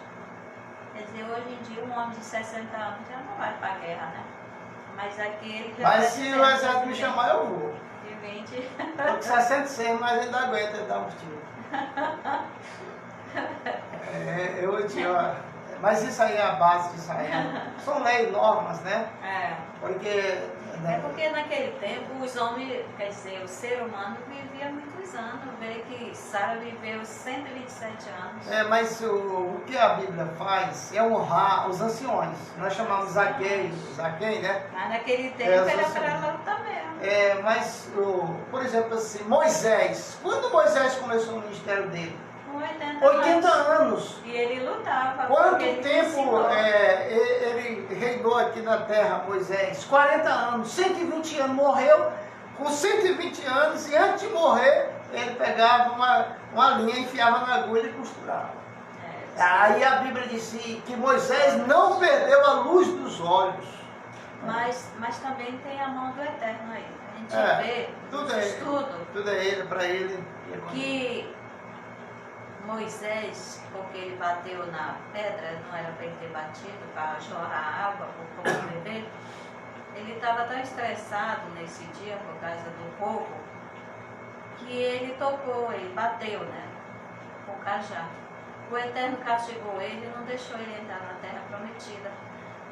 Quer dizer, hoje em dia um homem de 60 anos já não vai para a guerra, né? Mas aqui ele já... Mas se o exército me chamar, eu vou. De 20... Estou com 66, mas ainda aguenta dar uns tiros. Mas isso aí é a base de Israel. São leis, normas, né? Porque... É porque naquele tempo os homens, quer dizer, o ser humano vivia muitos anos. Vê que Sara viveu 127 anos. Mas o que a Bíblia faz é honrar os anciões. Nós chamamos Zaqueu, né? Mas naquele tempo era para lutar mesmo. Mas, por exemplo, assim, Moisés. Quando Moisés começou o ministério dele? 80 anos. E ele lutava. Quanto tempo ele reinou aqui na terra, Moisés? 40 anos, 120 anos. Morreu com 120 anos e antes de morrer, ele pegava uma linha, enfiava na agulha e costurava. Aí a Bíblia disse que Moisés não perdeu a luz dos olhos. Mas também tem a mão do Eterno aí. A gente vê tudo é ele, para ele. Que Moisés, porque ele bateu na pedra, não era para ele ter batido, para jorrar água para o povo beber, ele estava tão estressado nesse dia por causa do povo, que ele tocou, ele bateu, né, com o cajado. O Eterno castigou ele e não deixou ele entrar na terra prometida.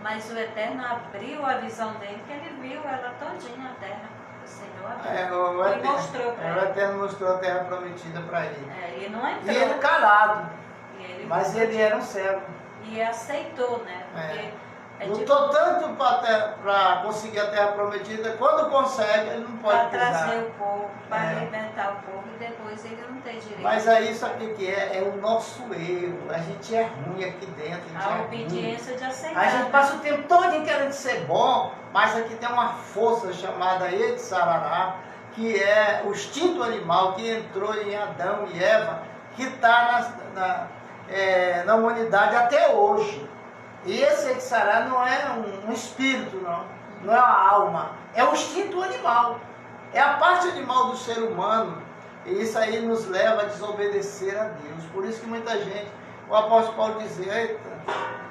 Mas o Eterno abriu a visão dele, que ele viu ela todinha a terra. O Senhor abriu. E mostrou para ele. O Eterno mostrou a terra prometida para ele. Ele não entrou. E ele calado. Mas ele era um servo. E aceitou, né? Porque lutou tanto para conseguir a terra prometida, quando consegue, ele não pode pisar. Para trazer o povo, para libertar o povo, e depois ele não tem direito. Mas aí, sabe o que é? É o nosso erro. A gente é ruim aqui dentro. A obediência de aceitar. A gente passa o tempo todo querendo ser bom, mas aqui tem uma força chamada Etsarará, que é o instinto animal que entrou em Adão e Eva, que está na humanidade até hoje. E esse Etsarará não é um espírito, não é uma alma, é o instinto animal, é a parte animal do ser humano, e isso aí nos leva a desobedecer a Deus. Por isso que muita gente, o apóstolo Paulo dizia, eita,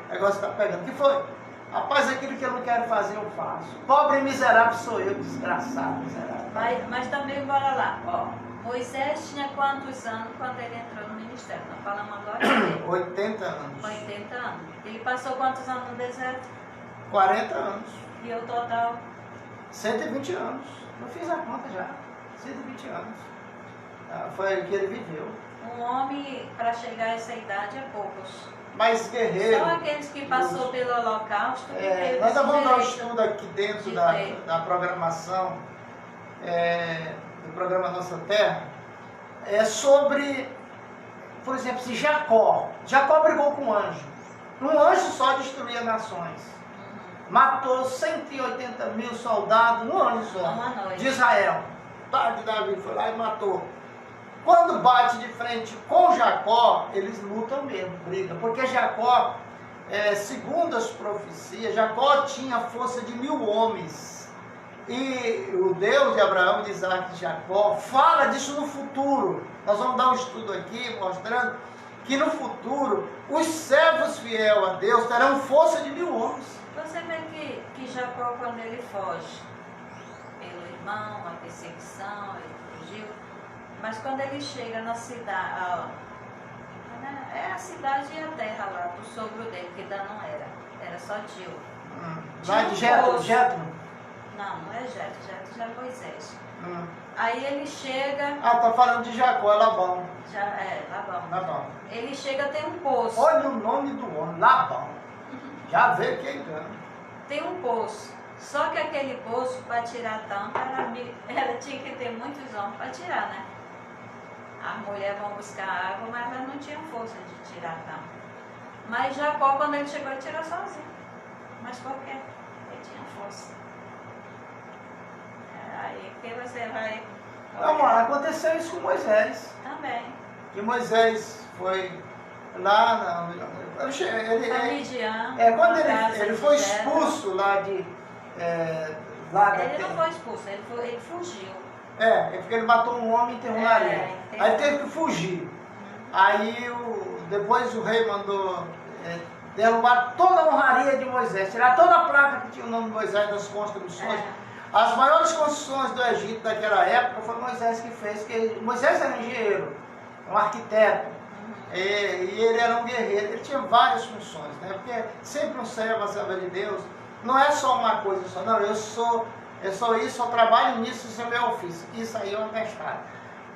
o negócio está pegando, o que foi? Rapaz, aquilo que eu não quero fazer eu faço, pobre e miserável sou eu, desgraçado, miserável. Mas também, bora lá, Moisés tinha quantos anos quando ele entrou no ministério? Nós falamos agora dele. 80 anos. 80 anos. Ele passou quantos anos no deserto? 40 anos. E o total? 120 anos. Eu fiz a conta já. 120 anos. Foi o que ele viveu. Um homem, para chegar a essa idade, é poucos. Mas guerreiro. Só aqueles que passou pelo holocausto. Nós vamos dar um estudo aqui dentro da programação. Do programa Nossa Terra, sobre, por exemplo, se Jacó brigou com um anjo. Um anjo só destruía nações. Matou 180 mil soldados, um anjo só, de Israel. De Davi foi lá e matou. Quando bate de frente com Jacó, eles lutam mesmo, brigam. Porque Jacó, segundo as profecias, Jacó tinha força de 1000 homens. E o Deus de Abraão, de Isaac e de Jacó fala disso no futuro. Nós vamos dar um estudo aqui mostrando que no futuro os servos fiéis a Deus terão força de 1000 homens. Você vê que Jacó, quando ele foge pelo irmão, a perseguição, ele fugiu. Mas quando ele chega na cidade, é a cidade e a terra lá do sogro dele, que ainda não era só Tio. Lá de Jetro? Não é Jetro já é Moisés. Aí ele chega... tá falando de Jacó, é Labão. Labão. Ele chega, tem um poço. Olha o nome do homem, Labão. Já vê que engano. Tem um poço. Só que aquele poço, para tirar a tampa, ela tinha que ter muitos homens para tirar, né? As mulheres vão buscar água, mas elas não tinham força de tirar a tampa. Mas Jacó, quando ele chegou, ele tirou sozinho. Mas por quê? Ele tinha força. Aí que você vai... Vamos lá, aconteceu isso com Moisés. Também. Que Moisés foi lá quando ele foi expulso lá de... ele não foi expulso, ele fugiu. Porque ele matou um homem e enterrou na areia. Aí teve que fugir. Aí depois o rei mandou derrubar toda a honraria de Moisés, tirar toda a placa que tinha o nome de Moisés das construções. As maiores construções do Egito daquela época foi Moisés que fez, porque Moisés era engenheiro, um arquiteto. E ele era um guerreiro, ele tinha várias funções, né? Porque sempre um servo, uma serva de Deus, não é só uma coisa só, não, eu sou isso, eu trabalho nisso, isso é meu ofício. Isso aí é um atestado.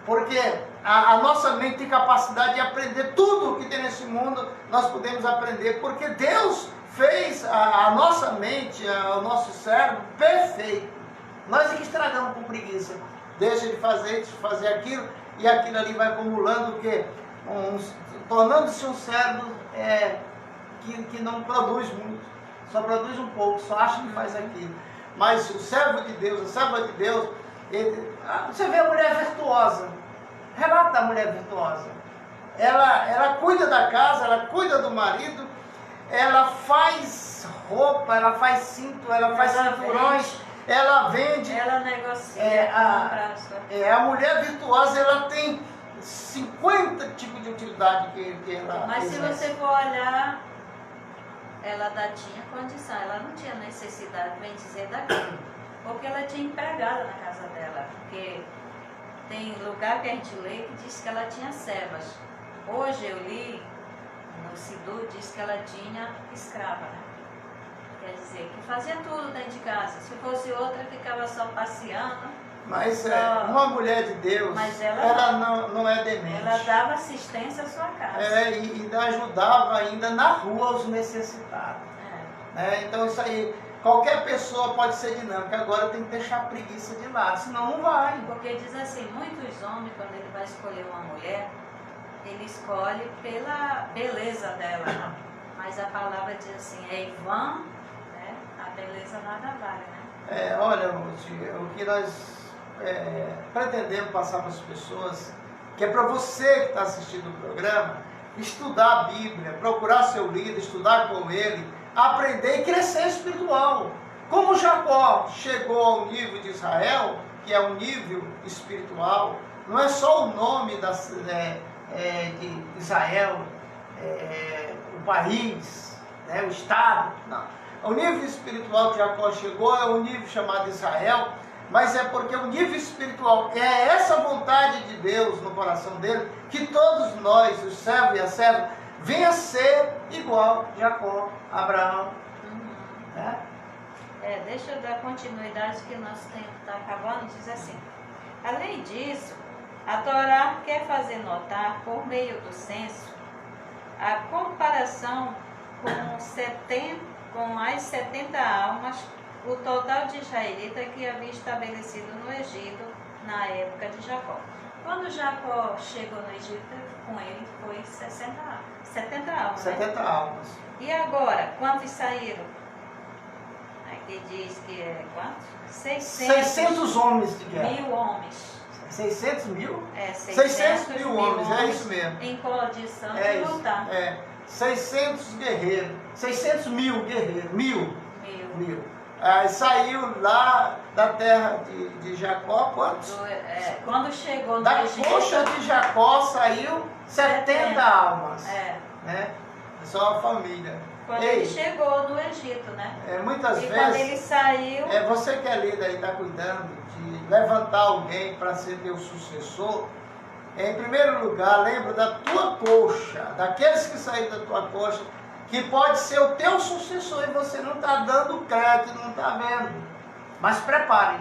Porque a nossa mente tem capacidade de aprender tudo o que tem nesse mundo, nós podemos aprender, porque Deus fez a nossa mente, o nosso cérebro perfeito. Nós é que estragamos com preguiça. Deixa de fazer aquilo, e aquilo ali vai acumulando o quê? Tornando-se um cérebro que não produz muito, só produz um pouco, só acha que faz aquilo. Mas o servo de Deus, a serva de Deus, você vê a mulher virtuosa, relata a mulher virtuosa. Ela cuida da casa, ela cuida do marido, ela faz roupa, ela faz cinto, ela faz cinturões, ela vende. Ela negocia, a mulher virtuosa, ela tem 50 tipos de utilidade que ela Mas exerce. se você for olhar, ela tinha condição, ela não tinha necessidade, bem dizer, daquilo. Porque ela tinha empregada na casa dela. Porque tem lugar que a gente lê que diz que ela tinha servas. Hoje eu li, no Sidu, diz que ela tinha escrava, né? Quer dizer, que fazia tudo dentro de casa. Se fosse outra, ficava só passeando. Mas uma mulher de Deus, mas ela não é demente. Ela dava assistência à sua casa. E ainda ajudava ainda na rua os necessitados. Então isso aí, qualquer pessoa pode ser dinâmica, agora tem que deixar a preguiça de lado, senão não vai. Porque diz assim, muitos homens, quando ele vai escolher uma mulher, ele escolhe pela beleza dela. Mas a palavra diz assim, em vão, né? A beleza nada vale, né? Olha, o que nós pretendemos passar para as pessoas, que é para você que está assistindo o programa, estudar a Bíblia, procurar seu líder, estudar com ele, aprender e crescer espiritual. Como Jacó chegou ao nível de Israel, que é um nível espiritual, não é só o nome de Israel, o país, o estado, não. O nível espiritual que Jacó chegou é o nível chamado Israel, mas é porque o nível espiritual é essa vontade de Deus no coração dele, que todos nós, os servos e a serva, venha a ser igual Jacó, Abraão. Né? Deixa eu dar continuidade, que nosso tempo está acabando. Diz assim, além disso, a Torá quer fazer notar, por meio do censo, a comparação com as 70 almas, o total de israelita que havia estabelecido no Egito na época de Jacó. Quando Jacó chegou no Egito, com ele foi 70 almas. 70 almas. E agora, quantos saíram? Aqui diz que é quantos? 600 homens de guerra. 1.000 homens. 600 mil? 600 mil homens, é isso mesmo. Em condição de lutar. 600 guerreiros. 600 mil guerreiros. Mil. Saiu lá da terra de Jacó, quantos? Quando chegou no da Egito, coxa de Jacó saiu 70 almas. Né? Só a família. Quando ele chegou no Egito, né? Muitas e vezes. Quando ele saiu. Você que é líder e está cuidando de levantar alguém para ser teu sucessor. Em primeiro lugar, lembra da tua coxa, daqueles que saíram da tua coxa, que pode ser o teu sucessor e você não está dando crédito, não está vendo. Mas prepare.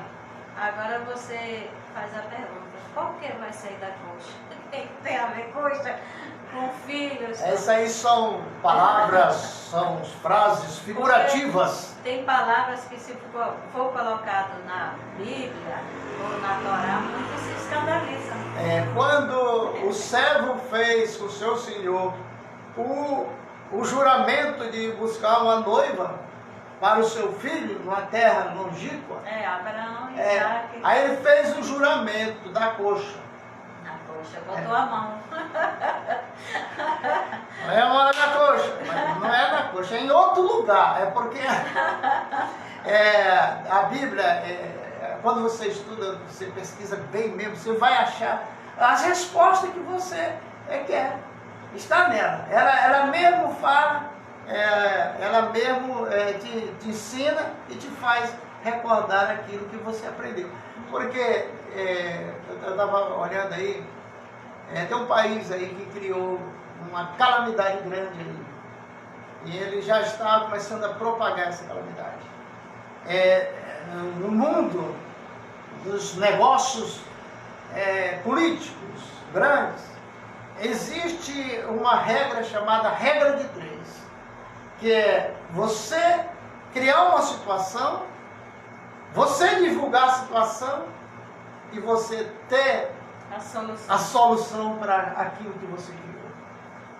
Agora você faz a pergunta, por que vai sair da coxa? O que tem a ver coxa com filhos? Essas aí são palavras, são frases figurativas. Porque tem palavras que se for colocado na Bíblia ou na Torá, muitos se escandalizam. Quando o servo fez com o seu senhor o juramento de buscar uma noiva para o seu filho numa terra longínqua. Abraão e Isaac. Aí ele fez o juramento da coxa. Na coxa, botou a mão. Não é a mão na coxa, mas não é na coxa, é em outro lugar. É porque a Bíblia, quando você estuda, você pesquisa bem mesmo, você vai achar as respostas que você quer. Está nela. Ela mesmo fala, ela mesmo te ensina e te faz recordar aquilo que você aprendeu. Porque eu estava olhando aí, Tem um país aí que criou uma calamidade grande aí. E ele já está começando a propagar essa calamidade. No mundo dos negócios políticos grandes, existe uma regra chamada regra de 3, que é você criar uma situação, você divulgar a situação e você ter a solução para aquilo que você criou.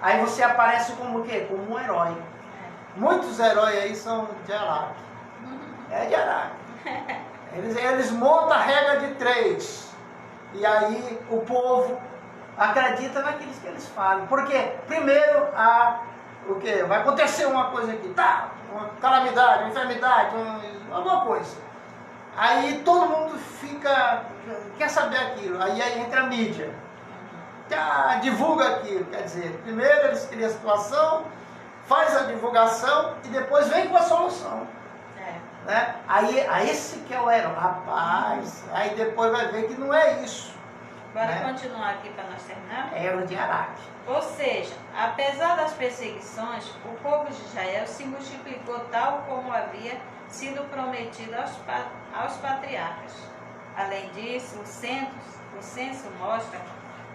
Aí você aparece como o quê? Como um herói. Muitos heróis aí são de Araque. De Araque. Eles montam a regra de 3. E aí o povo acredita naquilo que eles falam. Porque primeiro o quê? Vai acontecer uma coisa aqui. Tá, uma calamidade, uma enfermidade, alguma coisa. Aí todo mundo quer saber aquilo. Aí entra a mídia. Divulga aquilo. Quer dizer, primeiro eles criam a situação, faz a divulgação e depois vem com a solução. Né? Aí esse que é o herói. Rapaz, aí depois vai ver que não é isso. Bora continuar aqui para nós terminar? Era de Araque. Ou seja, apesar das perseguições, o povo de Israel se multiplicou tal como havia sido prometido aos patriarcas. Além disso, o censo mostra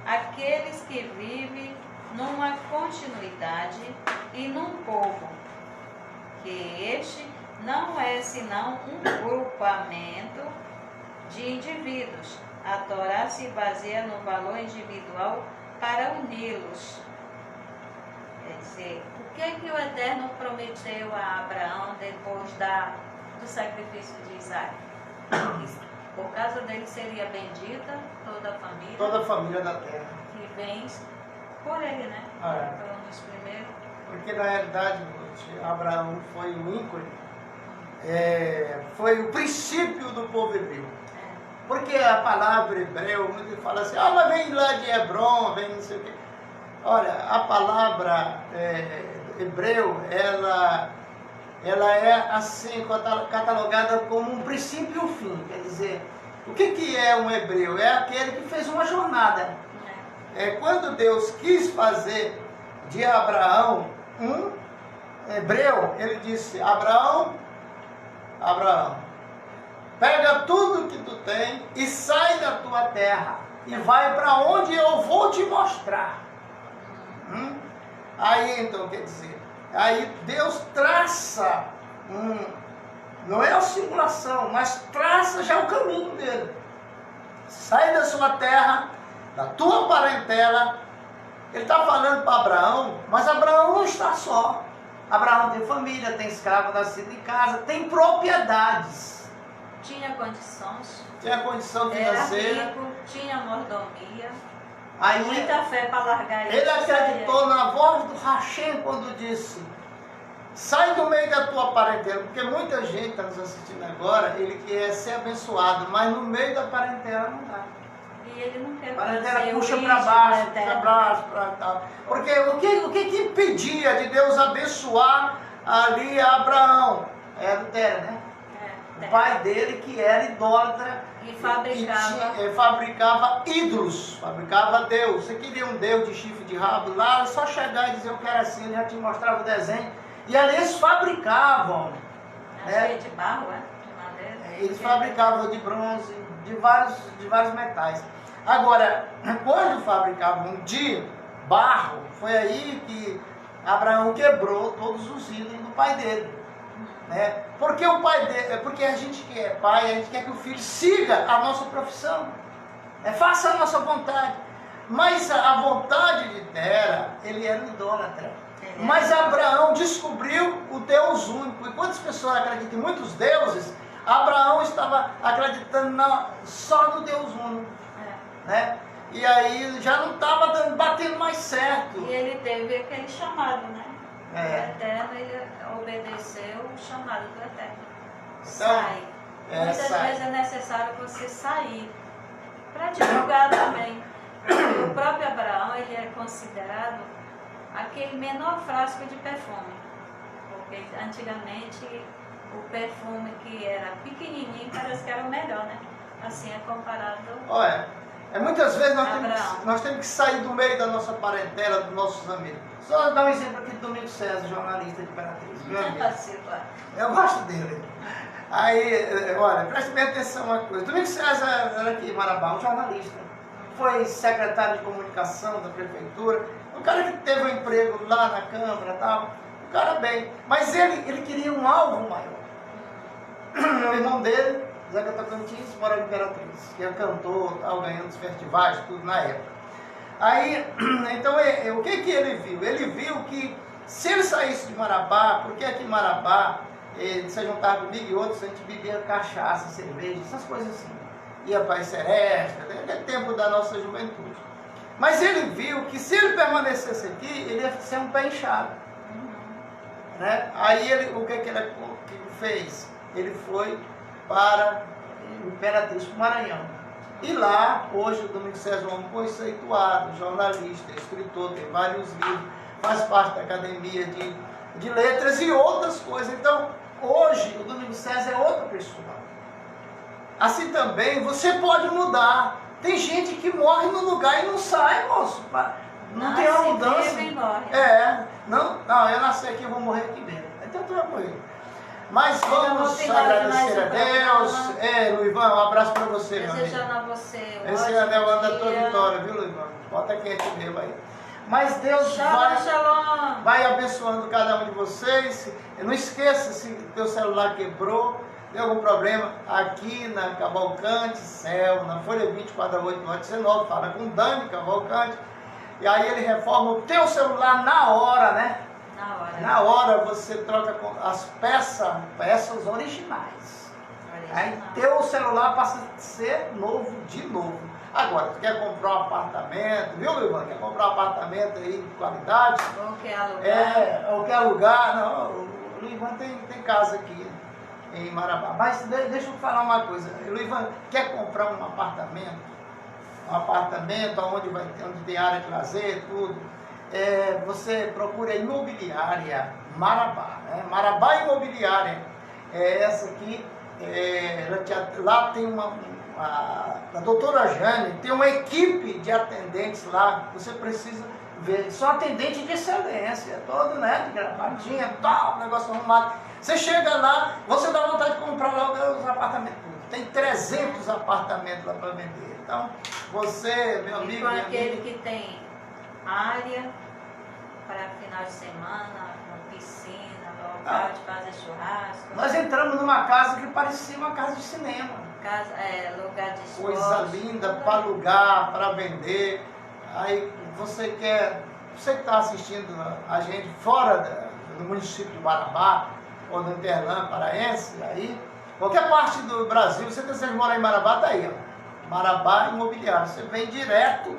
aqueles que vivem numa continuidade e num povo, que este não é senão um grupamento de indivíduos. A Torá se baseia no valor individual para uni-los. Quer dizer, o que o Eterno prometeu a Abraão depois do sacrifício de Isaac? Por causa dele seria bendita toda a família. Toda a família da terra. Que vem por ele, né? Foi um dos primeiros. Porque na realidade, Abraão foi o ícone, foi o princípio do povo hebreu. Porque a palavra hebreu, muitos falam assim, mas vem lá de Hebron, vem não sei o quê. Olha, a palavra hebreu, ela é assim, catalogada como um princípio e um fim. Quer dizer, o que é um hebreu? É aquele que fez uma jornada. Quando Deus quis fazer de Abraão um hebreu, ele disse, Abraão, pega tudo que tu tem e sai da tua terra e vai para onde eu vou te mostrar. Aí então, quer dizer, aí Deus traça, não é a simulação, mas traça já o caminho dele. Sai da sua terra, da tua parentela. Ele está falando para Abraão, mas Abraão não está só. Abraão tem família, tem escravo nascido em casa, tem propriedades. Tinha condições. Tinha condição financeira. Era rico, tinha mordomia. Aí, muita fé para largar isso. Ele acreditou na voz do Hashem quando disse, sai do meio da tua parentela, porque muita gente está nos assistindo agora, ele quer ser abençoado, mas no meio da parentela não dá. E ele não quer. A parentela puxa para baixo, para tal. Porque o que impedia de Deus abençoar ali Abraão? Era o Tera, né? O pai dele que era idólatra e fabricava ídolos, fabricava Deus. Você queria um Deus de chifre de rabo lá, só chegar e dizer eu quero assim, ele já te mostrava o desenho. E ali eles fabricavam. De barro, de madeira. Eles fabricavam de bronze, de vários metais. Agora, quando fabricavam de barro, foi aí que Abraão quebrou todos os ídolos do pai dele. Porque o pai dele, porque a gente que é pai, a gente quer que o filho siga a nossa profissão, faça a nossa vontade. Mas a vontade de Tera, ele era idólatra. Mas Abraão descobriu o Deus único. E quantas pessoas acreditam em muitos deuses, Abraão estava acreditando só no Deus único. E aí já não estava batendo mais certo. E ele teve aquele chamado, né? O Eterno, ele obedeceu o chamado do Eterno. Então, sai. Muitas vezes é necessário você sair para divulgar também. O próprio Abraão, ele é considerado aquele menor frasco de perfume. Porque antigamente o perfume que era pequenininho parece que era o melhor, né? Assim é comparado. Olha, Muitas vezes nós temos que sair do meio da nossa parentela, dos nossos amigos. Só dar um exemplo aqui do Domingos César, jornalista de Imperatriz. Meu amigo. Eu gosto dele. Aí, olha, preste bem atenção uma coisa. Domingos César era aqui em Marabá, um jornalista. Foi secretário de comunicação da prefeitura. Um cara que teve um emprego lá na Câmara e tal. Um cara bem. Mas ele queria um alvo maior. O irmão dele, Zeca Tocantins, mora em Imperatriz. Que é cantor, tal, ganhando os festivais, tudo na época. Aí, então, o que ele viu? Ele viu que se ele saísse de Marabá, porque aqui em Marabá, você juntava comigo e outros, a gente bebia cachaça, cerveja, essas coisas assim. Ia para a Seresta, aquele tempo da nossa juventude. Mas ele viu que se ele permanecesse aqui, ele ia ser um pé inchado. Né? Aí o que ele fez? Ele foi para Imperatriz, para o Maranhão. E lá, hoje, o Domingos César é um conceituado, jornalista, escritor, tem vários livros, faz parte da Academia de Letras e outras coisas. Então, hoje, o Domingos César é outra pessoa. Assim também, você pode mudar. Tem gente que morre no lugar e não sai, moço. Não tem uma mudança. Não, eu nasci aqui, eu vou morrer aqui mesmo. Então, tu vai morrer. Mas vamos agradecer a Deus. Luivan, um abraço para você, meu amigo. Desejando a você esse anel anda a tua vitória, viu, Luivan? Bota quente mesmo aí. Mas Deus vai abençoando cada um de vocês. Não esqueça, se teu celular quebrou, tem algum problema, aqui na Cavalcante, Céu, na Folha 24 da 819, fala com Dani Cavalcante. E aí ele reforma o teu celular na hora, né? Na hora você troca com as peças originais. Aí teu celular passa a ser novo de novo. Agora, tu quer comprar um apartamento, viu, Luivan? Quer comprar um apartamento aí de qualidade? Ou quer alugar? Ou quer alugar? Não, o Luivan tem casa aqui em Marabá. Mas deixa eu falar uma coisa. O Luivan quer comprar um apartamento? Um apartamento onde tem área de lazer, tudo. Você procura a imobiliária Marabá, né? Marabá Imobiliária, essa aqui, lá tem a doutora Jane, tem uma equipe de atendentes lá, você precisa ver, são atendentes de excelência, todo, né, de gravatinha, tal, negócio arrumado. Você chega lá, você dá vontade de comprar logo os apartamentos, tem 300 apartamentos lá para vender. Então, você, meu amigo, com aquele que tem área para final de semana, uma piscina, local de fazer churrasco. Nós entramos numa casa que parecia uma casa de cinema. Lugar de esporte. Coisa linda para alugar, para vender. Aí você que está assistindo a gente fora do município de Marabá ou do Interlã paraense, aí, qualquer parte do Brasil, você deseja morar em Marabá, está aí, ó. Marabá Imobiliário. Você vem direto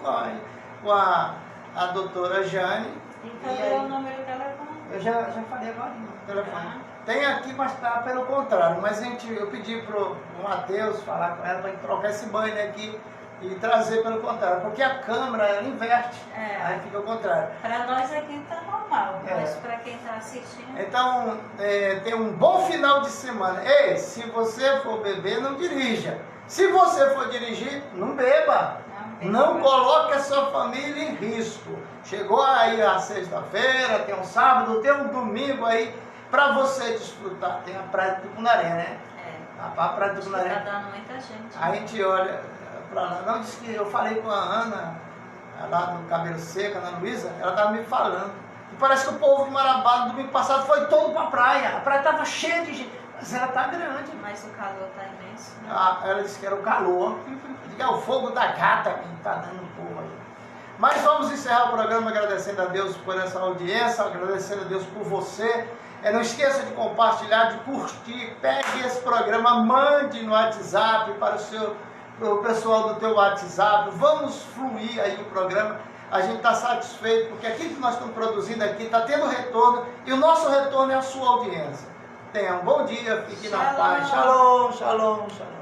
com a doutora Jane. E cadê o número do telefone? Eu já falei agora o telefone. Tem aqui, mas está pelo contrário. Mas eu pedi para o Matheus falar com ela para trocar esse banner aqui e trazer pelo contrário. Porque a câmera, ela inverte. Aí fica o contrário. Para nós aqui está normal, mas para quem está assistindo... Então, tem um bom final de semana. Ei, se você for beber, não dirija. Se você for dirigir, não beba. Não coloque a sua família em risco. Chegou aí a sexta-feira, tem um sábado, tem um domingo aí para você desfrutar. Tem a Praia de Tucunaré, né? A Praia de Tucunaré. Está dando muita gente. A gente olha para lá. Não, disse que eu falei com a Ana, lá do Cabelo Seco, a Ana Luísa, ela estava me falando. E parece que o povo de Marabá no domingo passado foi todo para a praia. A praia estava cheia de gente. Mas ela está grande. Mas o calor está imenso. Né? Ela disse que era o calor. É o fogo da gata que está dando um povo aí. Mas vamos encerrar o programa agradecendo a Deus por essa audiência, agradecendo a Deus por você. Não esqueça de compartilhar, de curtir. Pegue esse programa, mande no WhatsApp para o pessoal do teu WhatsApp. Vamos fluir aí o programa. A gente está satisfeito porque aquilo que nós estamos produzindo aqui está tendo retorno e o nosso retorno é a sua audiência. Tenha um bom dia, fique na paz. Shalom, shalom, shalom.